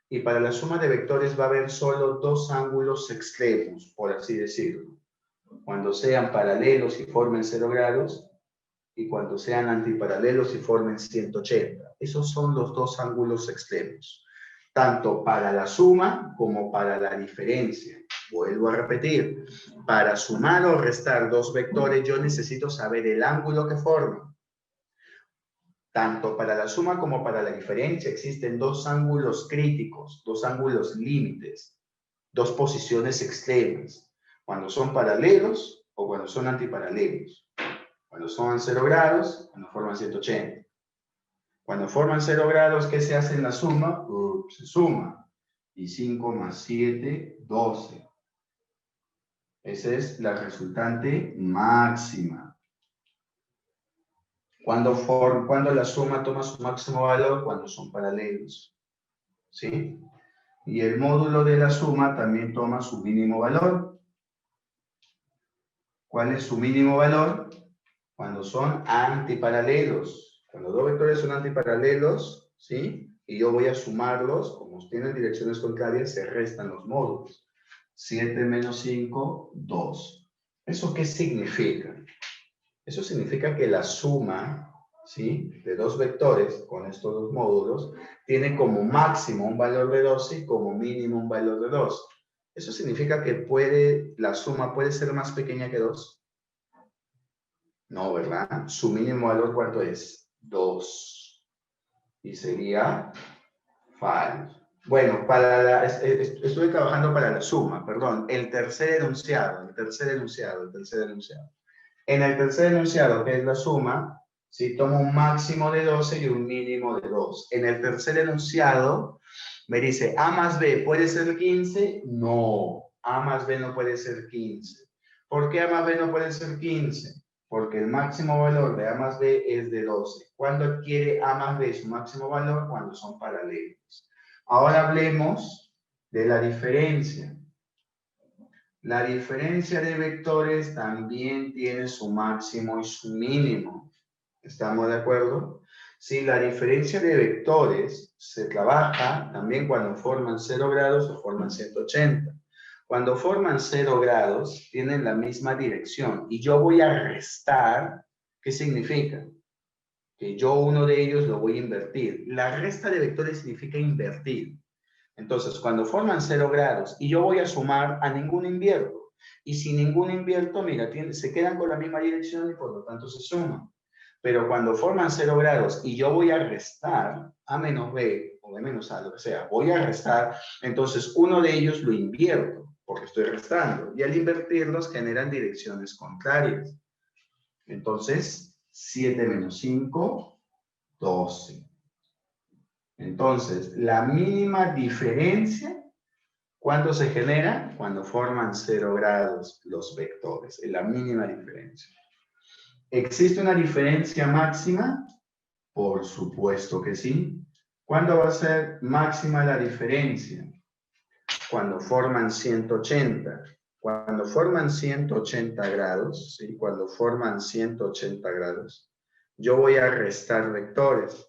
Y para la suma de vectores va a haber solo 2 ángulos extremos, por así decirlo. Cuando sean paralelos y formen 0 grados, y cuando sean antiparalelos y formen 180. Esos son los dos ángulos extremos, tanto para la suma como para la diferencia. Vuelvo a repetir, para sumar o restar dos vectores yo necesito saber el ángulo que forman. Tanto para la suma como para la diferencia existen dos ángulos críticos, dos ángulos límites, dos posiciones extremas, cuando son paralelos o cuando son antiparalelos. Cuando son 0 grados, cuando forman 180. Cuando forman 0 grados, ¿qué se hace en la suma? Se suma. Y 5 más 7, 12. Esa es la resultante máxima. Cuando la suma toma su máximo valor, cuando son paralelos. ¿Sí? Y el módulo de la suma también toma su mínimo valor. ¿Cuál es su mínimo valor? Cuando son antiparalelos. Cuando dos vectores son antiparalelos, ¿sí? Y yo voy a sumarlos, como tienen direcciones contrarias, se restan los módulos. 7 menos 5, 2. ¿Eso qué significa? Eso significa que la suma, ¿sí?, de dos vectores con estos dos módulos tiene como máximo un valor de 12 y como mínimo un valor de 2. Eso significa que la suma puede ser más pequeña que 2. No, ¿verdad? Su mínimo valor, ¿cuánto es? 2. Y sería 5. Bueno, estuve trabajando para la suma, perdón. El tercer enunciado. En el tercer enunciado, que es la suma, ¿sí?, tomo un máximo de 12 y un mínimo de 2. En el tercer enunciado, me dice, A más B, ¿puede ser 15? No, A más B no puede ser 15. ¿Por qué A más B no puede ser 15? Porque el máximo valor de A más B es de 12. ¿Cuándo adquiere A más B su máximo valor? Cuando son paralelos. Ahora hablemos de la diferencia. La diferencia de vectores también tiene su máximo y su mínimo. ¿Estamos de acuerdo? Sí, la diferencia de vectores se trabaja también cuando forman 0 grados o forman 180. Cuando forman 0 grados, tienen la misma dirección. Y yo voy a restar, ¿qué significa? Que yo uno de ellos lo voy a invertir. La resta de vectores significa invertir. Entonces, cuando forman 0 grados y yo voy a sumar, a ningún invierto. Y si ningún invierto, mira, se quedan con la misma dirección y por lo tanto se suman. Pero cuando forman 0 grados y yo voy a restar A menos B o B menos A, lo que sea, voy a restar, entonces uno de ellos lo invierto porque estoy restando. Y al invertirlos generan direcciones contrarias. Entonces, 7 menos 5, 12. Entonces, la mínima diferencia, ¿cuándo se genera? Cuando forman 0 grados los vectores, es la mínima diferencia. ¿Existe una diferencia máxima? Por supuesto que sí. ¿Cuándo va a ser máxima la diferencia? Cuando forman 180. Cuando forman 180 grados, ¿sí? Cuando forman 180 grados, yo voy a restar vectores.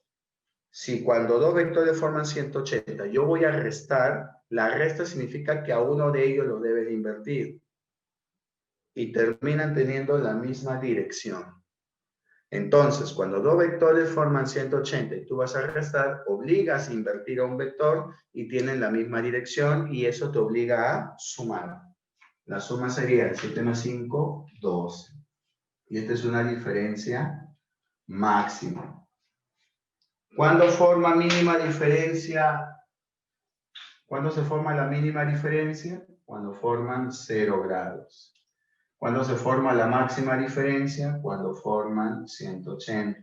Si cuando dos vectores forman 180, yo voy a restar, la resta significa que a uno de ellos lo debes invertir. Y terminan teniendo la misma dirección. Entonces, cuando dos vectores forman 180 y tú vas a restar, obligas a invertir a un vector y tienen la misma dirección y eso te obliga a sumar. La suma sería 7 más 5, 12. Y esta es una diferencia máxima. ¿Cuándo forma mínima diferencia? ¿Cuándo se forma la mínima diferencia? Cuando forman 0 grados. ¿Cuándo se forma la máxima diferencia? Cuando forman 180.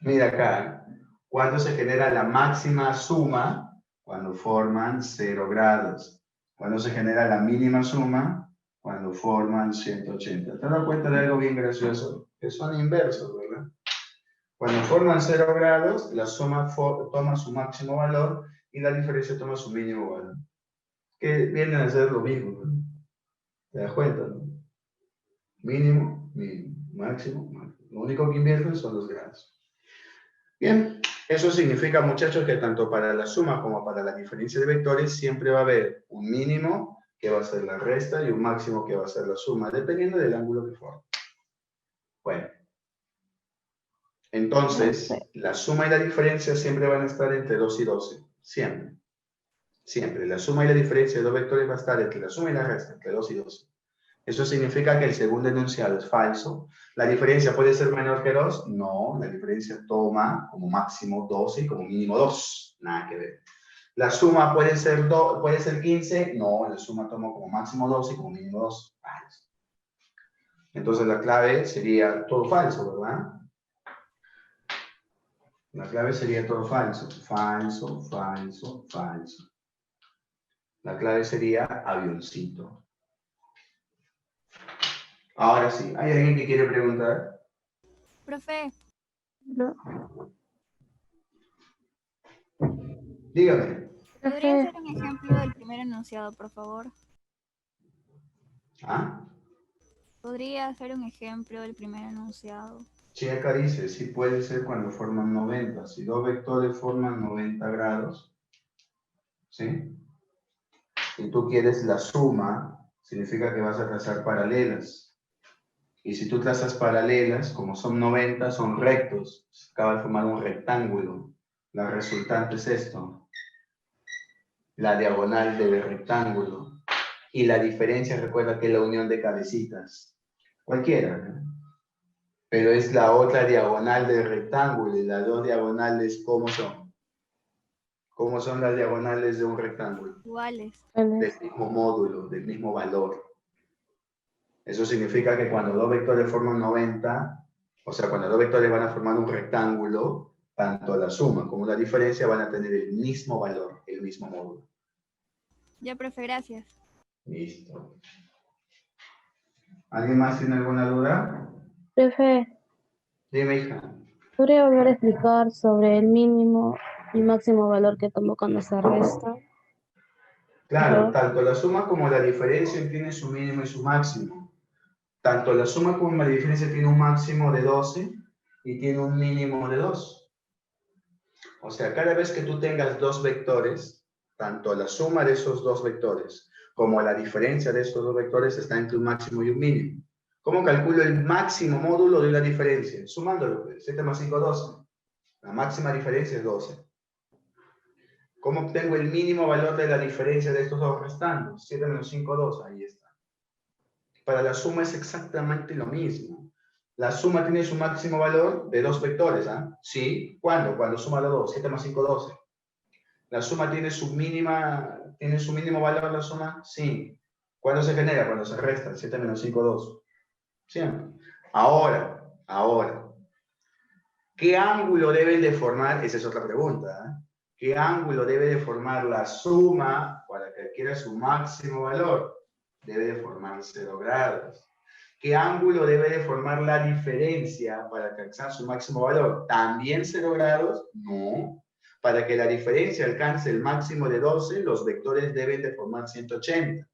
Mira acá. ¿Cuándo se genera la máxima suma? Cuando forman 0 grados. ¿Cuándo se genera la mínima suma? Cuando forman 180. ¿Te has dado cuenta de algo bien gracioso? Que son inversos, ¿verdad? Cuando forman 0 grados, la suma toma su máximo valor y la diferencia toma su mínimo valor. Que vienen a ser lo mismo, ¿no? ¿Te das cuenta, no? Mínimo, mínimo, máximo, máximo. Lo único que invierten son los grados. Bien, eso significa, muchachos, que tanto para la suma como para la diferencia de vectores siempre va a haber un mínimo que va a ser la resta y un máximo que va a ser la suma, dependiendo del ángulo que forme. Bueno, Entonces, la suma y la diferencia siempre van a estar entre 2 y 12. Siempre. Siempre. La suma y la diferencia de dos vectores va a estar entre la suma y la resta, entre 2 y 12. Eso significa que el segundo enunciado es falso. ¿La diferencia puede ser menor que 2? No, la diferencia toma como máximo 12 y como mínimo 2. Nada que ver. ¿La suma puede ser 15? No, la suma toma como máximo 12 y como mínimo 2. Falso. Entonces la clave sería todo falso, ¿verdad? La clave sería todo falso. Falso, falso, falso. La clave sería avioncito. Ahora sí, ¿hay alguien que quiere preguntar? Profe, No. Dígame. ¿podría Profe, hacer un ejemplo del primer enunciado, por favor? ¿Ah? ¿Podría hacer un ejemplo del primer enunciado? Sí, acá dice, sí puede ser cuando forman 90. Si dos vectores forman 90 grados, ¿sí? Y tú quieres la suma, significa que vas a trazar paralelas. Y si tú trazas paralelas, como son 90, son rectos. Acaba de formar un rectángulo. La resultante es esto. La diagonal del rectángulo. Y la diferencia, recuerda que es la unión de cabecitas. Cualquiera, ¿no? Pero es la otra diagonal del rectángulo. Y las dos diagonales, ¿cómo son? ¿Cómo son las diagonales de un rectángulo? Iguales. Del mismo módulo, del mismo valor. Eso significa que cuando dos vectores forman 90, o sea, cuando dos vectores van a formar un rectángulo, tanto la suma como la diferencia van a tener el mismo valor, el mismo módulo. Ya, profe, gracias. Listo. ¿Alguien más tiene alguna duda? profe, Dime, hija. ¿podría volver a explicar sobre el mínimo y máximo valor que tomo cuando se resta? Claro, tanto la suma como la diferencia tienen su mínimo y su máximo. Tanto la suma como la diferencia tiene un máximo de 12 y tiene un mínimo de 2. O sea, cada vez que tú tengas dos vectores, tanto la suma de esos dos vectores como la diferencia de esos dos vectores está entre un máximo y un mínimo. ¿Cómo calculo el máximo módulo de una diferencia? Sumándolo, pues, 7 más 5, 12. La máxima diferencia es 12. ¿Cómo obtengo el mínimo valor de la diferencia de estos dos restantes? 7 menos 5, 2. Ahí está. Para la suma es exactamente lo mismo. La suma tiene su máximo valor de dos vectores, ¿ah? Sí. ¿Cuándo? Cuando suma los dos. 7 más 5, 12. ¿La suma tiene su mínimo valor la suma? Sí. ¿Cuándo se genera? Cuando se resta. 7 menos 5, 2. Siempre. Ahora. ¿Qué ángulo deben de formar? Esa es otra pregunta. ¿Eh? ¿Qué ángulo debe de formar la suma para que adquiera su máximo valor? Debe de formar 0 grados. ¿Qué ángulo debe de formar la diferencia para alcanzar su máximo valor? ¿También 0 grados? No. Para que la diferencia alcance el máximo de 12, los vectores deben de formar 180.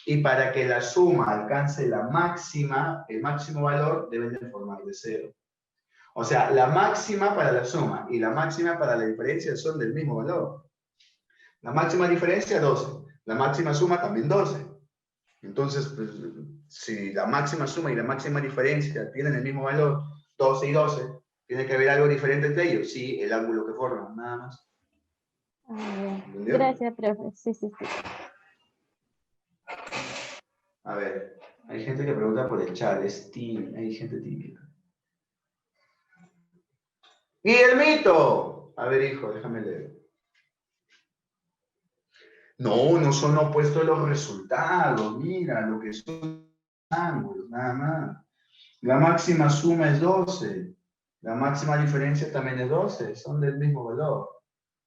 Y para que la suma alcance la máxima, el máximo valor, deben de formar de 0. O sea, la máxima para la suma y la máxima para la diferencia son del mismo valor. La máxima diferencia, 12. La máxima suma también 12. Entonces, pues, si la máxima suma y la máxima diferencia tienen el mismo valor, 12 y 12, ¿tiene que haber algo diferente entre ellos? Sí, el ángulo que forman, nada más. ¿Entendió? Gracias, profe. Sí, sí, sí. A ver, hay gente que pregunta por el chat, hay gente tímida. ¡Guillermito! A ver, hijo, déjame leer. No son opuestos los resultados, mira, lo que son ángulos, nada más. La máxima suma es 12, la máxima diferencia también es 12, son del mismo valor.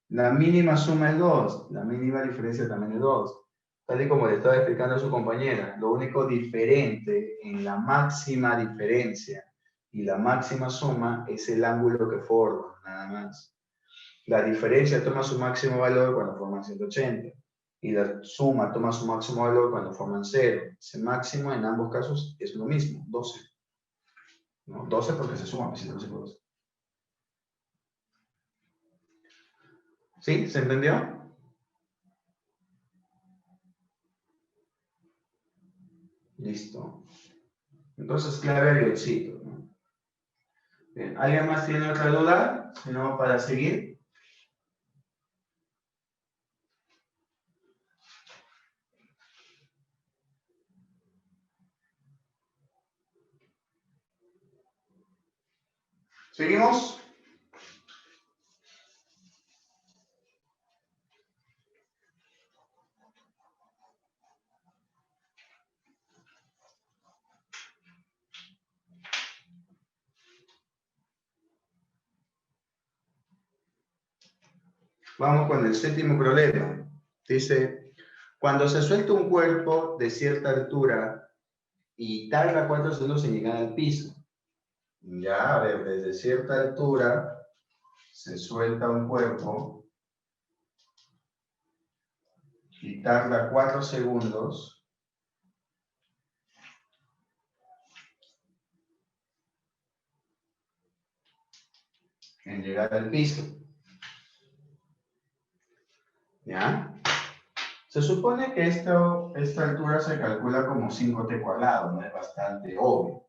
La mínima suma es 2, la mínima diferencia también es 2. Tal y como le estaba explicando a su compañera, lo único diferente en la máxima diferencia y la máxima suma es el ángulo que forman, nada más. La diferencia toma su máximo valor cuando forman 180 y la suma toma su máximo valor cuando forman 0. Ese máximo en ambos casos es lo mismo, 12. ¿No? 12 porque se suma, pues 12 por 12. ¿Sí? ¿Se entendió? Listo. Entonces, clave avioncito, ¿no? Bien, ¿alguien más tiene otra duda? Si no, para seguir. ¿Seguimos? Vamos con el séptimo problema. Dice, cuando se suelta un cuerpo de cierta altura y tarda 4 segundos en llegar al piso. Ya, a ver, desde cierta altura se suelta un cuerpo y tarda 4 segundos en llegar al piso. ¿Ya? Se supone que esta altura se calcula como 5t cuadrado, ¿no? Es bastante obvio.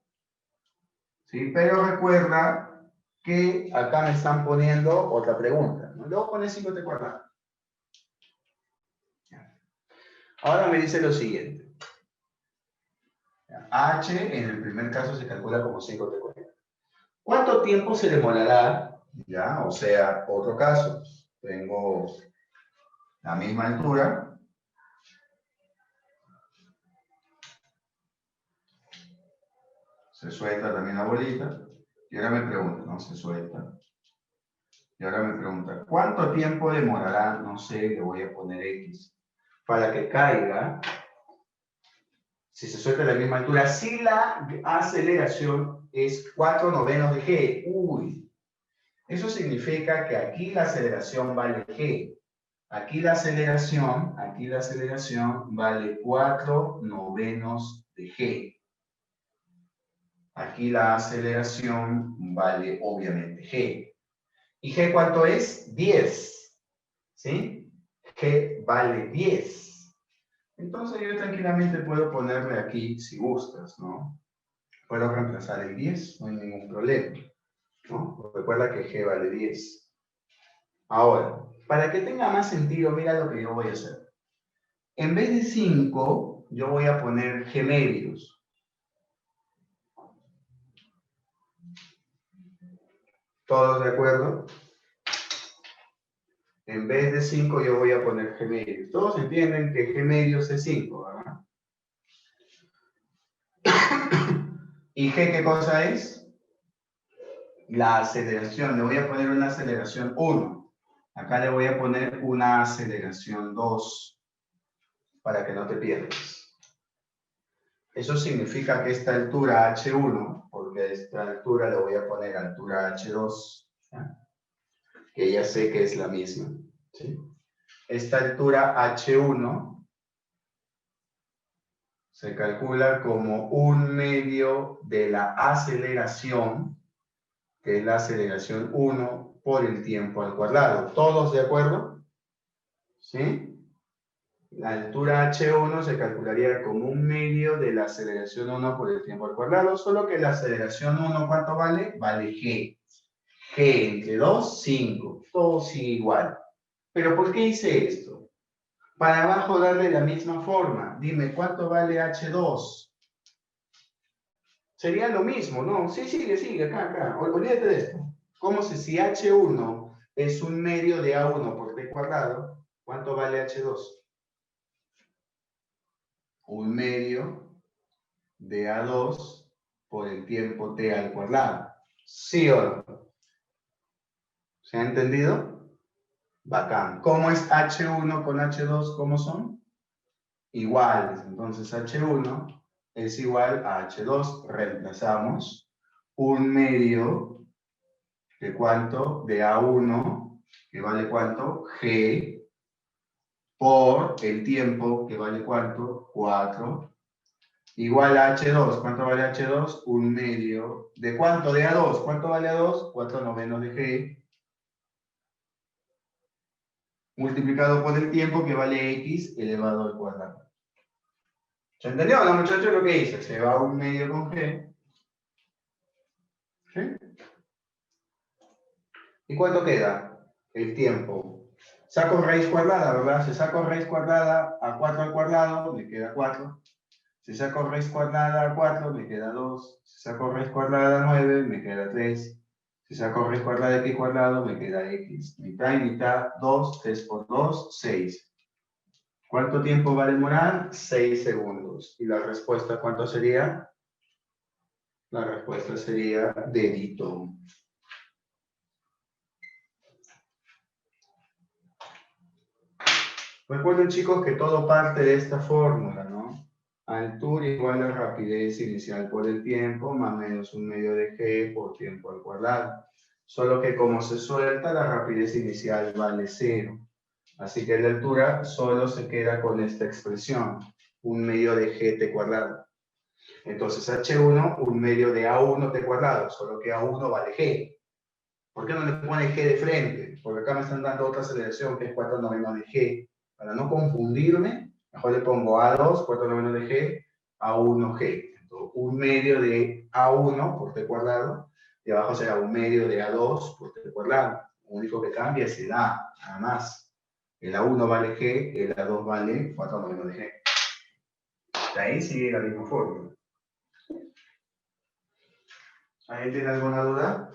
¿Sí? Pero recuerda que acá me están poniendo otra pregunta, ¿no? Luego pone 5t cuadrado. ¿Ya? Ahora me dice lo siguiente. H en el primer caso se calcula como 5t cuadrado. ¿Cuánto tiempo se demorará? Ya, o sea, otro caso. Tengo la misma altura. Se suelta también la bolita. Y ahora me pregunta, ¿no? Se suelta. Y ahora me pregunta, ¿cuánto tiempo demorará? No sé, le voy a poner X. Para que caiga, si se suelta a la misma altura, si la aceleración es 4/9 de G. Uy, eso significa que aquí la aceleración vale G. Aquí la aceleración vale 4/9 de G. Aquí la aceleración vale obviamente G. ¿Y G cuánto es? 10. ¿Sí? G vale 10. Entonces yo tranquilamente puedo ponerle aquí, si gustas, ¿no? Puedo reemplazar el 10, no hay ningún problema, ¿no? Recuerda que G vale 10. Ahora, para que tenga más sentido, mira lo que yo voy a hacer. En vez de 5, yo voy a poner G medios. ¿Todos de acuerdo? En vez de 5, yo voy a poner G medios. Todos entienden que G medios es 5, ¿verdad? ¿Y G qué cosa es? La aceleración. Le voy a poner una aceleración 1. Acá le voy a poner una aceleración 2 para que no te pierdas. Eso significa que esta altura H1, porque a esta altura le voy a poner altura H2, ¿ya? Que ya sé que es la misma, ¿sí? Esta altura H1 se calcula como 1/2 de la aceleración, que es la aceleración 1 por el tiempo al cuadrado. ¿Todos de acuerdo? ¿Sí? La altura H1 se calcularía como 1/2 de la aceleración 1 por el tiempo al cuadrado, solo que la aceleración 1, ¿cuánto vale? Vale G. G entre 2, 5. Todo sigue igual. ¿Pero por qué hice esto? Para abajo darle la misma forma. Dime, ¿cuánto vale H2? Sería lo mismo, ¿no? Sí, sigue, acá. Olvídate de esto. ¿Cómo si H1 es 1/2 de A1 por T cuadrado, ¿cuánto vale H2? 1/2 de A2 por el tiempo T al cuadrado. ¿Sí o no? ¿Se ha entendido? Bacán. ¿Cómo es H1 con H2? ¿Cómo son? Iguales. Entonces H1 es igual a H2. Reemplazamos 1/2 de ¿cuánto? De A1, que vale ¿cuánto? G, por el tiempo, que vale ¿cuánto? 4. Igual a H2. ¿Cuánto vale H2? 1/2. ¿De cuánto? De A2. ¿Cuánto vale A2? 4/9 de G. Multiplicado por el tiempo, que vale X elevado al cuadrado. ¿Se entendió, no, muchachos, lo que hice? Se va 1/2 con G. ¿Sí? ¿Y cuánto queda? El tiempo. Saco raíz cuadrada, ¿verdad? Si saco raíz cuadrada a 4 al cuadrado, me queda 4. Si saco raíz cuadrada a 4, me queda 2. Si saco raíz cuadrada a 9, me queda 3. Si saco raíz cuadrada de x cuadrado, me queda x. Mitad y mitad, 2, 3 por 2, 6. ¿Cuánto tiempo va a demorar? 6 segundos. ¿Y la respuesta cuánto sería? La respuesta sería dedito. Recuerden, chicos, que todo parte de esta fórmula, ¿no? Altura igual a rapidez inicial por el tiempo, más menos un medio de g por tiempo al cuadrado. Solo que como se suelta, la rapidez inicial vale 0. Así que la altura solo se queda con esta expresión, un medio de gt cuadrado. Entonces h1, un medio de a1 t cuadrado, solo que a1 vale g. ¿Por qué no le pone g de frente? Porque acá me están dando otra aceleración que es 4/9 de g. Para no confundirme, mejor le pongo A2, 4/9 de G, A1G. Entonces, un medio de A1 por T cuadrado, y abajo será un medio de A2 por T cuadrado. Lo único que cambia es el A, nada más. El A1 vale G, el A2 vale 4/9 de G. De ahí sigue la misma fórmula. ¿Alguien tiene alguna duda?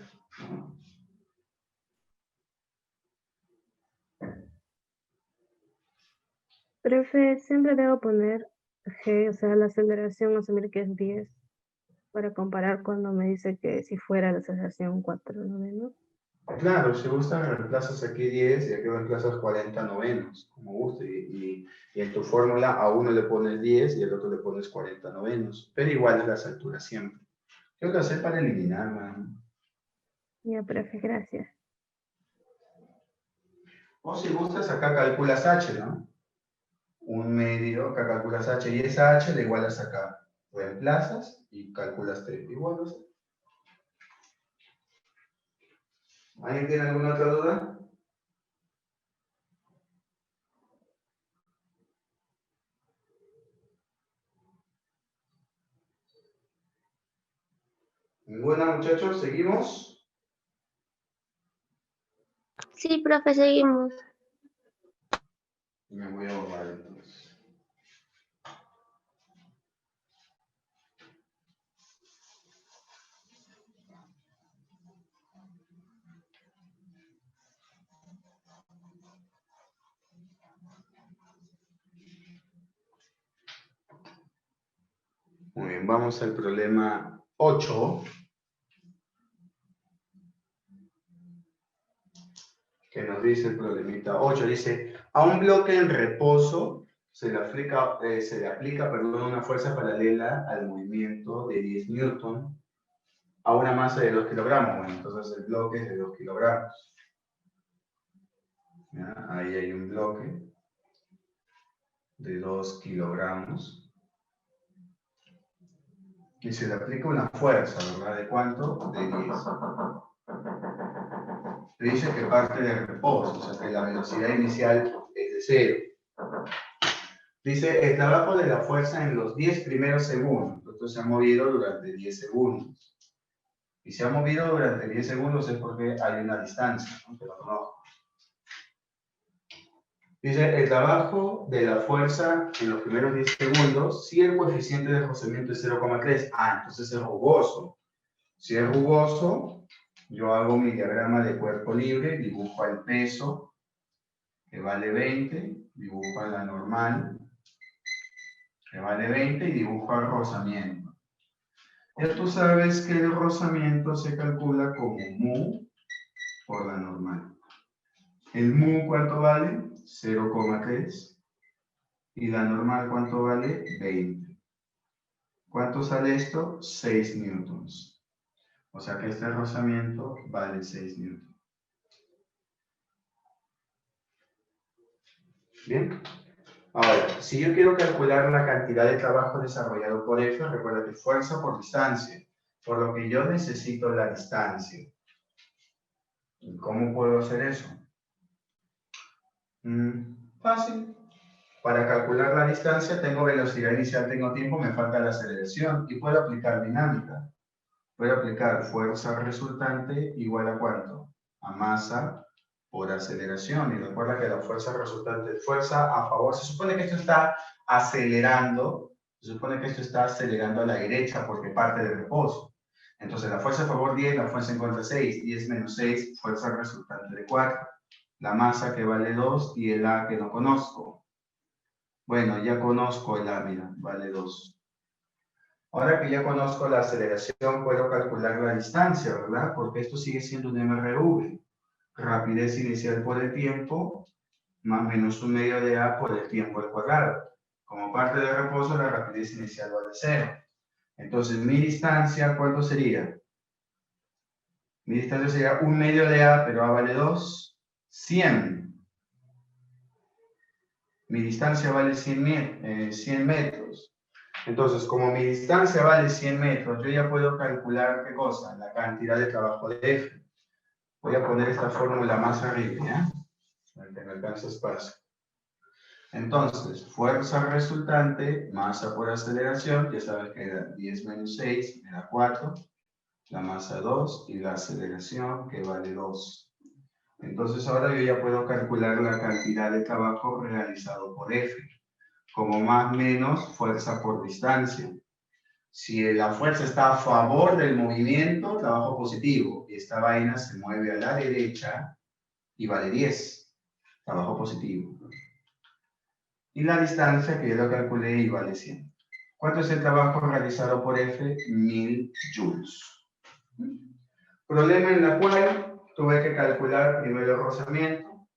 Profe, siempre debo poner G, o sea, la aceleración, asumir que es 10, para comparar cuando me dice que si fuera la aceleración 4/9, ¿no? Claro, si gustan reemplazas aquí 10 y aquí reemplazas 40/9, como guste. Y en tu fórmula a uno le pones 10 y al otro le pones 40/9. Pero igual es las alturas siempre. ¿Qué hay que hacer para eliminar, man? Ya, profe, gracias. O si gustas, acá calculas h, ¿no? Un medio, acá calculas h y esa h la igualas acá. Reemplazas y calculas t. Igual, ¿no? ¿Alguien tiene alguna otra duda? ¿Ninguna, muchachos? ¿Seguimos? Sí, profe, seguimos. Me voy a borrar entonces. Muy bien, vamos al problema 8. Que nos dice el problemita 8. Dice, a un bloque en reposo se le aplica, una fuerza paralela al movimiento de 10 newton a una masa de 2 kilogramos. Bueno, entonces el bloque es de 2 kilogramos. ¿Ya? Ahí hay un bloque de 2 kilogramos. Y se le aplica una fuerza, ¿verdad? ¿De cuánto? De 10. Dice que parte de reposo, o sea que la velocidad inicial es de 0. Dice, el trabajo de la fuerza en los 10 primeros segundos. Esto se ha movido durante 10 segundos. Y se ha movido durante 10 segundos es porque hay una distancia, ¿no? Que lo conozco. Dice, el trabajo de la fuerza en los primeros 10 segundos, si el coeficiente de rozamiento es 0,3. Ah, entonces es rugoso. Si es rugoso, yo hago mi diagrama de cuerpo libre, dibujo el peso, que vale 20, dibujo a la normal, que vale 20, y dibujo el rozamiento. Ya tú sabes que el rozamiento se calcula como mu por la normal. ¿El mu cuánto vale? 0,3. ¿Y la normal cuánto vale? 20. ¿Cuánto sale esto? 6 newtons. O sea que este rozamiento vale 6 newtons. ¿Bien? Ahora, si yo quiero calcular la cantidad de trabajo desarrollado por F, recuerda que fuerza por distancia, por lo que yo necesito la distancia. ¿Y cómo puedo hacer eso? Fácil. Para calcular la distancia tengo velocidad inicial, tengo tiempo, me falta la aceleración y puedo aplicar dinámica. Puedo aplicar fuerza resultante igual a ¿cuánto? a masa por aceleración. Y recuerda que la fuerza resultante es fuerza a favor. Se supone que esto está acelerando, a la derecha porque parte de reposo. Entonces la fuerza a favor 10, la fuerza en contra 6, 10 menos 6, fuerza resultante de 4. La masa que vale 2 y el A que no conozco. Bueno, ya conozco el A, mira, vale 2. Ahora que ya conozco la aceleración, puedo calcular la distancia, ¿verdad? Porque esto sigue siendo un MRV. Rapidez inicial por el tiempo, más menos un medio de A por el tiempo al cuadrado. Como parte de reposo, la rapidez inicial vale 0. Entonces, mi distancia, ¿cuánto sería? Mi distancia sería un medio de A, pero A vale 2, 100. Mi distancia vale 100 metros. Entonces, como mi distancia vale 100 metros, yo ya puedo calcular, ¿qué cosa? La cantidad de trabajo de F. Voy a poner esta fórmula más arriba, ¿ya? Para que me alcance espacio. Entonces, fuerza resultante, masa por aceleración, ya sabes que era 10 menos 6, me da 4. La masa 2 y la aceleración que vale 2. Entonces ahora yo ya puedo calcular la cantidad de trabajo realizado por F, como más menos fuerza por distancia. Si la fuerza está a favor del movimiento, trabajo positivo. Esta vaina se mueve a la derecha y vale 10, trabajo positivo. Y la distancia que yo lo calculé y vale 100. ¿Cuánto es el trabajo realizado por F? 1000 joules. Problema en la cual tuve que calcular primero el rozamiento,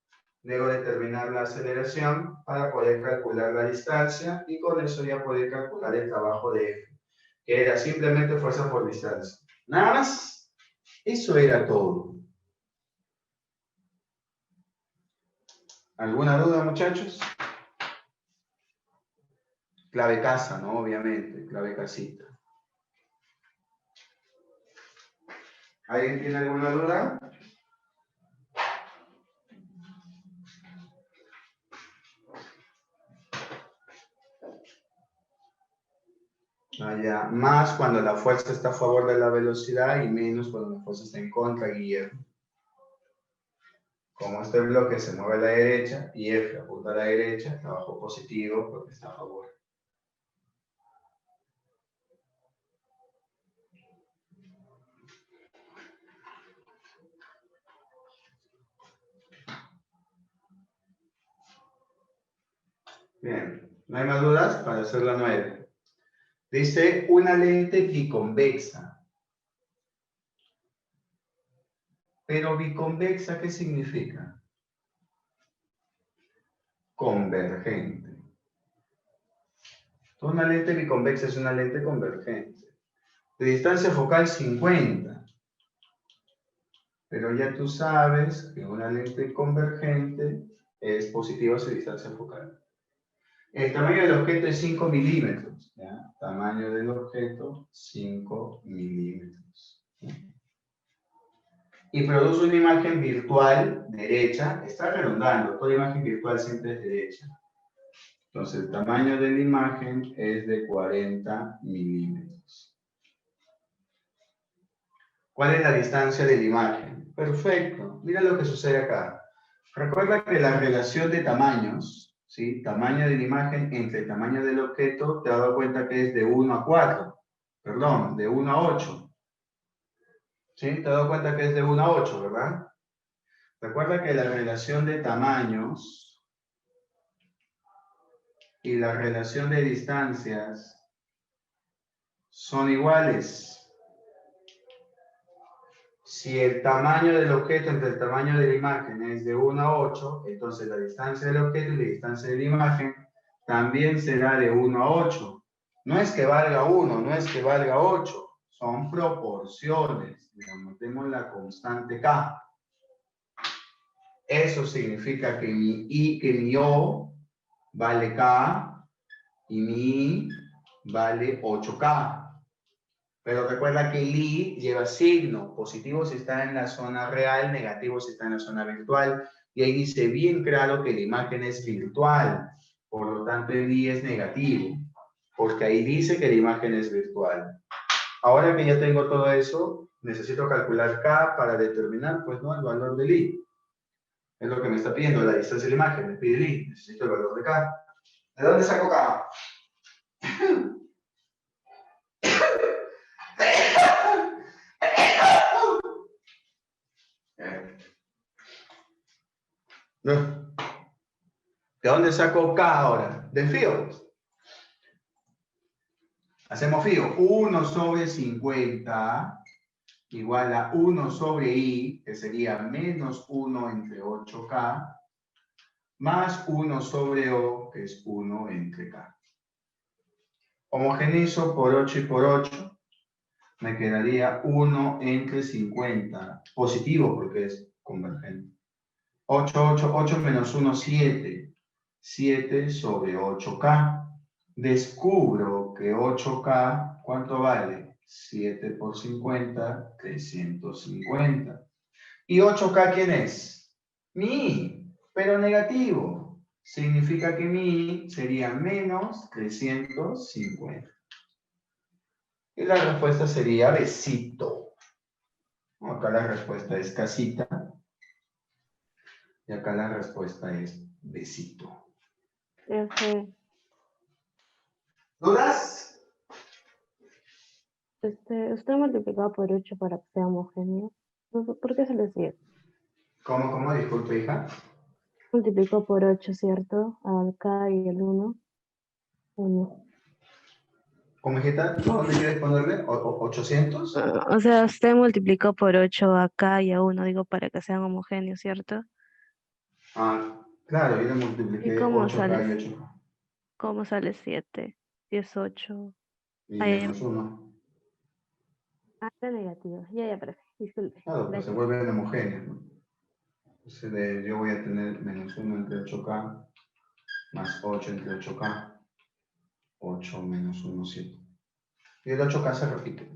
luego determinar la aceleración para poder calcular la distancia y con eso ya poder calcular el trabajo de F, que era simplemente fuerza por distancia. Nada más, eso era todo. ¿Alguna duda, muchachos? Clave casa, ¿no? Obviamente, clave casita. ¿Alguien tiene alguna duda? Ya. Más cuando la fuerza está a favor de la velocidad y menos cuando la fuerza está en contra, Guillermo. Como este bloque se mueve a la derecha y F apunta a la derecha, trabajo positivo porque está a favor. Bien, ¿no hay más dudas? Para hacer la 9. Dice una lente biconvexa. Pero biconvexa, ¿qué significa? Convergente. Una lente biconvexa es una lente convergente. De distancia focal 50. Pero ya tú sabes que una lente convergente es positiva a su distancia focal. El tamaño del objeto es 5 milímetros. ¿Ya? Tamaño del objeto, 5 milímetros. Y produce una imagen virtual derecha. Está redondando, toda imagen virtual siempre es derecha. Entonces, el tamaño de la imagen es de 40 milímetros. ¿Cuál es la distancia de la imagen? Perfecto. Mira lo que sucede acá. Recuerda que la relación de tamaños, ¿sí? Tamaño de la imagen entre el tamaño del objeto, te has dado cuenta que es de 1 a 4. Perdón, de 1 a 8. ¿Sí? Te has dado cuenta que es de 1 a 8, ¿verdad? Recuerda que la relación de tamaños y la relación de distancias son iguales. Si el tamaño del objeto entre el tamaño de la imagen es de 1 a 8, entonces la distancia del objeto y la distancia de la imagen también será de 1 a 8. No es que valga 1, no es que valga 8, son proporciones. Digamos, tenemos la constante K. Eso significa que mi O vale K y mi I vale 8K. Pero recuerda que el I lleva signo, positivo si está en la zona real, negativo si está en la zona virtual. Y ahí dice bien claro que la imagen es virtual, por lo tanto el I es negativo, porque ahí dice que la imagen es virtual. Ahora que ya tengo todo eso, necesito calcular K para determinar, pues, ¿no? El valor del I. Es lo que me está pidiendo la distancia de la imagen, me pide el I, necesito el valor de K. ¿De dónde saco K? No. ¿De dónde saco K ahora? Del field. Hacemos field. 1 sobre 50 igual a 1 sobre I, que sería menos 1 entre 8K, más 1 sobre O, que es 1 entre K. Homogeneizo por 8 y por 8. Me quedaría 1 entre 50. Positivo porque es convergente. 8 menos 1, 7. 7 sobre 8K. Descubro que 8K, ¿cuánto vale? 7 por 50, 350. ¿Y 8K quién es? Mi, pero negativo. Significa que mi sería menos 350. Y la respuesta sería besito. Acá la respuesta es casita. Y acá la respuesta es besito. F, ¿Dudas? usted multiplicado por 8 para que sea homogéneo. ¿Por qué se le sigue? ¿Cómo? Disculpe, hija. Multiplicó por 8, ¿cierto? Al K y el 1. 1. ¿Cómo, hijita? ¿Dónde quieres ponerle? ¿800? O sea, usted multiplicó por 8 a K y a 1, digo, para que sean homogéneos, ¿cierto? Ah, claro, yo le ¿Y multipliqué cómo 8K sale? y 8K. ¿Cómo sale 7? 18. Y Ahí, menos 1. está negativo. Ya, profe. Disculpe. Claro, pues se Gracias. vuelven homogéneos, ¿no? Entonces yo voy a tener menos 1 entre 8K más 8 entre 8K. 8 menos 1, 7. Y el 8K se repite.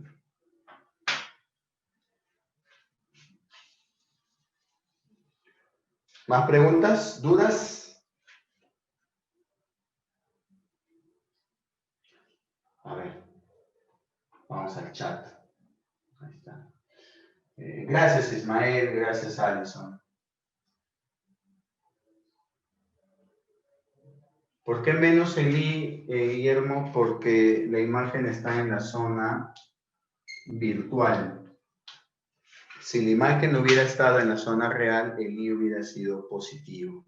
¿Más preguntas? ¿Dudas? A ver. Vamos al chat. Ahí está. Gracias, Ismael. Gracias, Alison. ¿Por qué menos en I, Guillermo? Porque la imagen está en la zona virtual. Si la imagen hubiera estado en la zona real, el I hubiera sido positivo.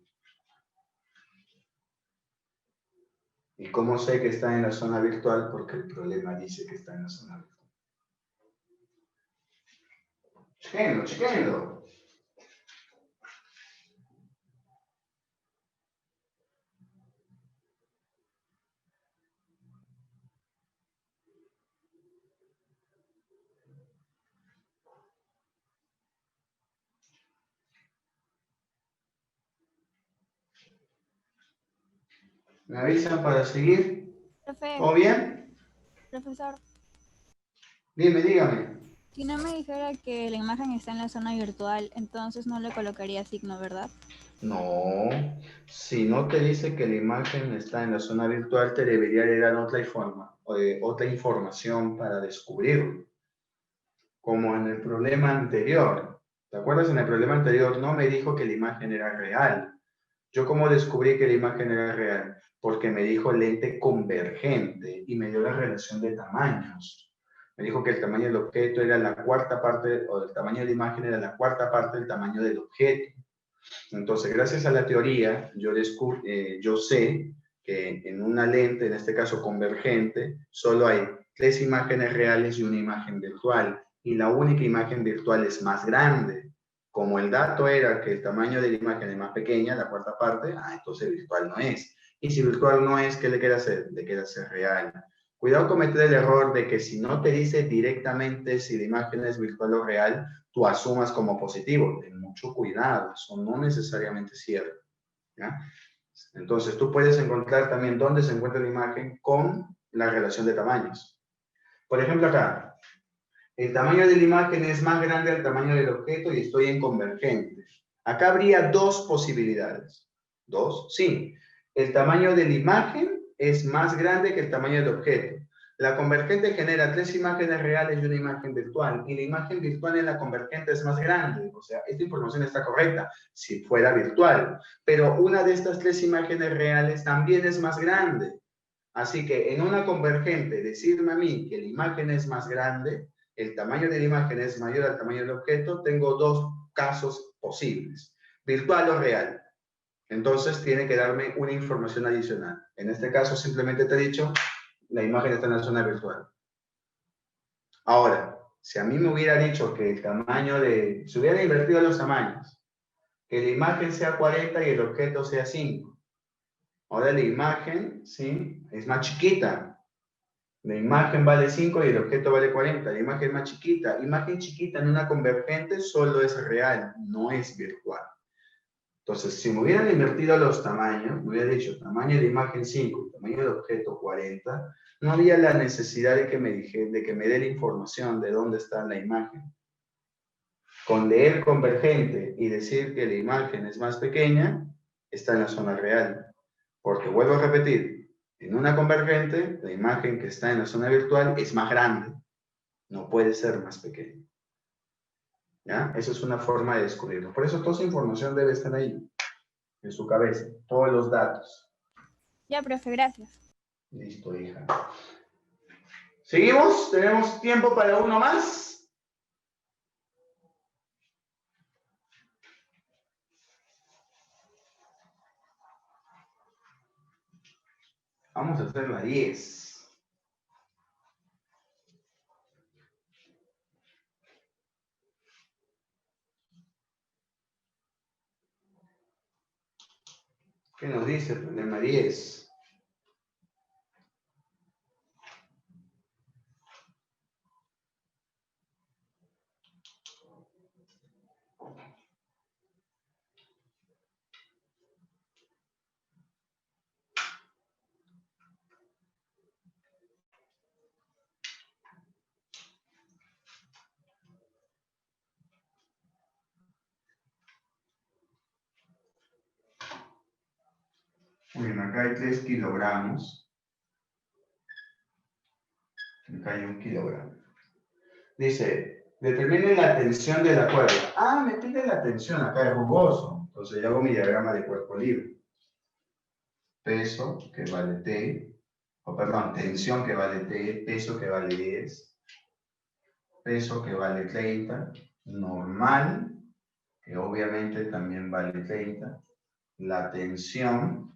¿Y cómo sé que está en la zona virtual? Porque el problema dice que está en la zona virtual. Chequenlo, chequenlo. ¿Me avisan para seguir? Profe, ¿Todo bien? profesor, Dime, dígame. si no me dijera que la imagen está en la zona virtual, entonces no le colocaría signo, ¿verdad? No, si no te dice que la imagen está en la zona virtual, te debería de dar otra información para descubrirlo. Como en el problema anterior. ¿Te acuerdas? En el problema anterior no me dijo que la imagen era real. ¿Yo cómo descubrí que la imagen era real? Porque me dijo lente convergente y me dio la relación de tamaños. Me dijo que el tamaño del objeto era la cuarta parte, o el tamaño de la imagen era la cuarta parte del tamaño del objeto. Entonces, gracias a la teoría, yo sé que en una lente, en este caso convergente, solo hay 3 imágenes reales y una imagen virtual. Y la única imagen virtual es más grande. Como el dato era que el tamaño de la imagen es más pequeña, la cuarta parte, entonces virtual no es. Y si virtual no es, ¿qué le queda hacer? Le queda hacer real. Cuidado con cometer el error de que si no te dice directamente si la imagen es virtual o real, tú asumas como positivo. Ten mucho cuidado, eso no necesariamente es cierto. ¿Ya? Entonces, tú puedes encontrar también dónde se encuentra la imagen con la relación de tamaños. Por ejemplo, acá, el tamaño de la imagen es más grande al tamaño del objeto y estoy en convergente. Acá habría dos posibilidades. ¿Dos? Sí. El tamaño de la imagen es más grande que el tamaño del objeto. La convergente genera 3 imágenes reales y una imagen virtual. Y la imagen virtual en la convergente es más grande. O sea, esta información está correcta si fuera virtual. Pero una de estas 3 imágenes reales también es más grande. Así que en una convergente, decirme a mí que la imagen es más grande, el tamaño de la imagen es mayor al tamaño del objeto, tengo 2 casos posibles. Virtual o real. Entonces tiene que darme una información adicional. En este caso simplemente te he dicho, la imagen está en la zona virtual. Ahora, si a mí me hubiera dicho que el tamaño de... Si hubiera invertido los tamaños, que la imagen sea 40 y el objeto sea 5. Ahora la imagen, ¿sí? Es más chiquita. La imagen vale 5 y el objeto vale 40. La imagen es más chiquita. Imagen chiquita en una convergente solo es real, no es virtual. Entonces, si me hubieran invertido los tamaños, me hubiera dicho tamaño de imagen 5, tamaño del objeto 40, no había la necesidad de que me dé la información de dónde está la imagen. Con leer convergente y decir que la imagen es más pequeña, está en la zona real. Porque vuelvo a repetir, en una convergente, la imagen que está en la zona virtual es más grande. No puede ser más pequeña. ¿Ya? Esa es una forma de descubrirlo. Por eso toda esa información debe estar ahí, en su cabeza. Todos los datos. Ya, profe, gracias. Listo, hija. ¿Seguimos? ¿Tenemos tiempo para uno más? Vamos a hacer la 10. ¿Qué nos dice el problema 10? Muy bien, acá hay 3 kilogramos. Acá hay 1 kilogramo. Dice, determine la tensión de la cuerda. Ah, me pide la tensión, acá es rugoso. Entonces yo hago mi diagrama de cuerpo libre. Peso, que vale T. O perdón, tensión que vale T. Peso que vale 10. Peso que vale 30. Normal, que obviamente también vale 30. La tensión,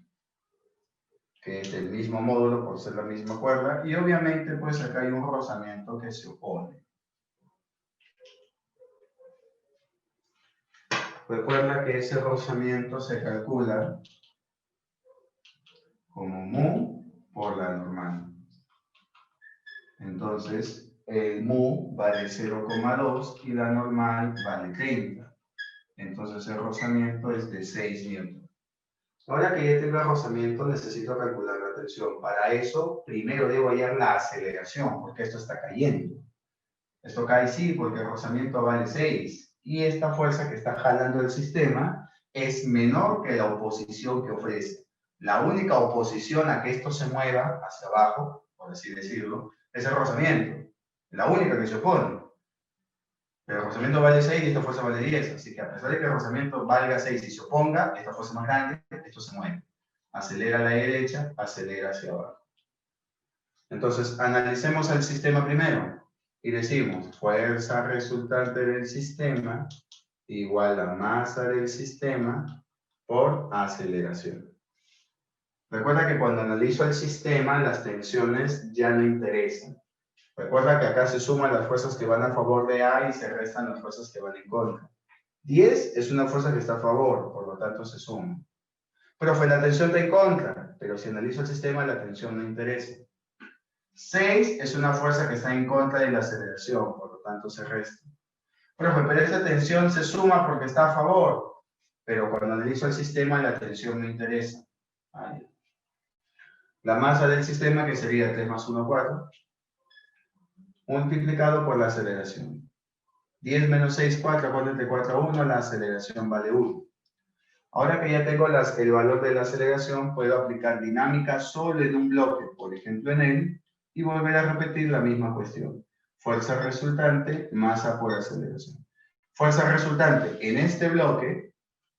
que es el mismo módulo por ser la misma cuerda, y obviamente pues acá hay un rozamiento que se opone. Recuerda que ese rozamiento se calcula como mu por la normal. Entonces, el mu vale 0,2 y la normal vale 30. Entonces el rozamiento es de 6 newtons. Ahora que ya tengo el rozamiento, necesito calcular la tensión. Para eso, primero debo hallar la aceleración, porque esto está cayendo. Esto cae sí, porque el rozamiento vale 6. Y esta fuerza que está jalando el sistema es menor que la oposición que ofrece. La única oposición a que esto se mueva hacia abajo, por así decirlo, es el rozamiento. La única que se opone. Pero el rozamiento vale 6 y esta fuerza vale 10. Así que a pesar de que el rozamiento valga 6 y se oponga, esta fuerza más grande, esto se mueve. Acelera a la derecha, acelera hacia abajo. Entonces, analicemos el sistema primero. Y decimos, fuerza resultante del sistema igual a masa del sistema por aceleración. Recuerda que cuando analizo el sistema, las tensiones ya no interesan. Recuerda que acá se suman las fuerzas que van a favor de A y se restan las fuerzas que van en contra. 10 es una fuerza que está a favor, por lo tanto se suma. Profe, la tensión está en contra, pero si analizo el sistema, la tensión no interesa. 6 es una fuerza que está en contra de la aceleración, por lo tanto se resta. Profe, pero esta tensión se suma porque está a favor, pero cuando analizo el sistema, la tensión no interesa. Vale. La masa del sistema, que sería 3 más 1, 4, multiplicado por la aceleración. 10 menos 6, 4, 4 entre 4, 1, la aceleración vale 1. Ahora que ya tengo el valor de la aceleración, puedo aplicar dinámica solo en un bloque, por ejemplo en él, y volver a repetir la misma cuestión. Fuerza resultante, masa por aceleración. Fuerza resultante en este bloque,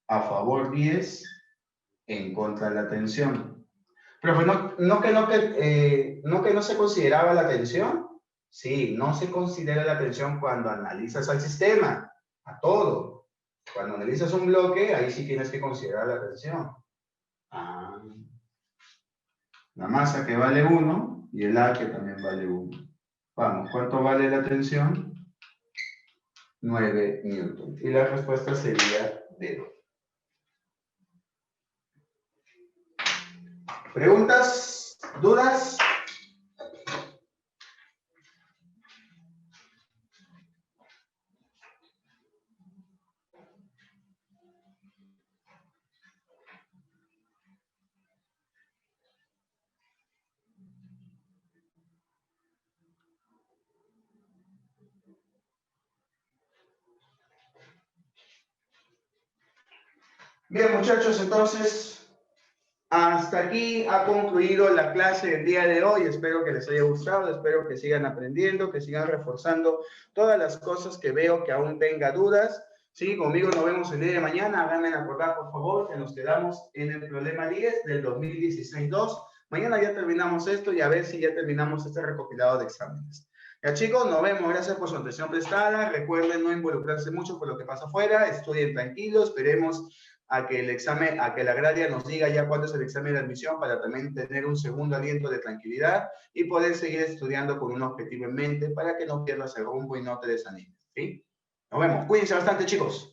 a favor 10, en contra de la tensión. Pero no que no se consideraba la tensión. Sí, no se considera la tensión cuando analizas al sistema, a todo. Cuando analizas un bloque, ahí sí tienes que considerar la tensión. Ah. La masa que vale 1 y el A que también vale 1. Vamos, ¿cuánto vale la tensión? 9 newton. Y la respuesta sería D. ¿Preguntas? ¿Dudas? Bien, muchachos, entonces, hasta aquí ha concluido la clase del día de hoy. Espero que les haya gustado, espero que sigan aprendiendo, que sigan reforzando todas las cosas que veo que aún tenga dudas. Sí, conmigo nos vemos el día de mañana. Háganme acordar, por favor, que nos quedamos en el problema 10 del 2016-2. Mañana ya terminamos esto y a ver si ya terminamos este recopilado de exámenes. Ya chicos, nos vemos. Gracias por su atención prestada. Recuerden no involucrarse mucho por lo que pasa afuera. Estudien tranquilos. Esperemos a que el examen, a que la agraria nos diga ya cuándo es el examen de admisión para también tener un segundo aliento de tranquilidad y poder seguir estudiando con un objetivo en mente para que no pierdas el rumbo y no te desanimes, ¿sí? Nos vemos. Cuídense bastante, chicos.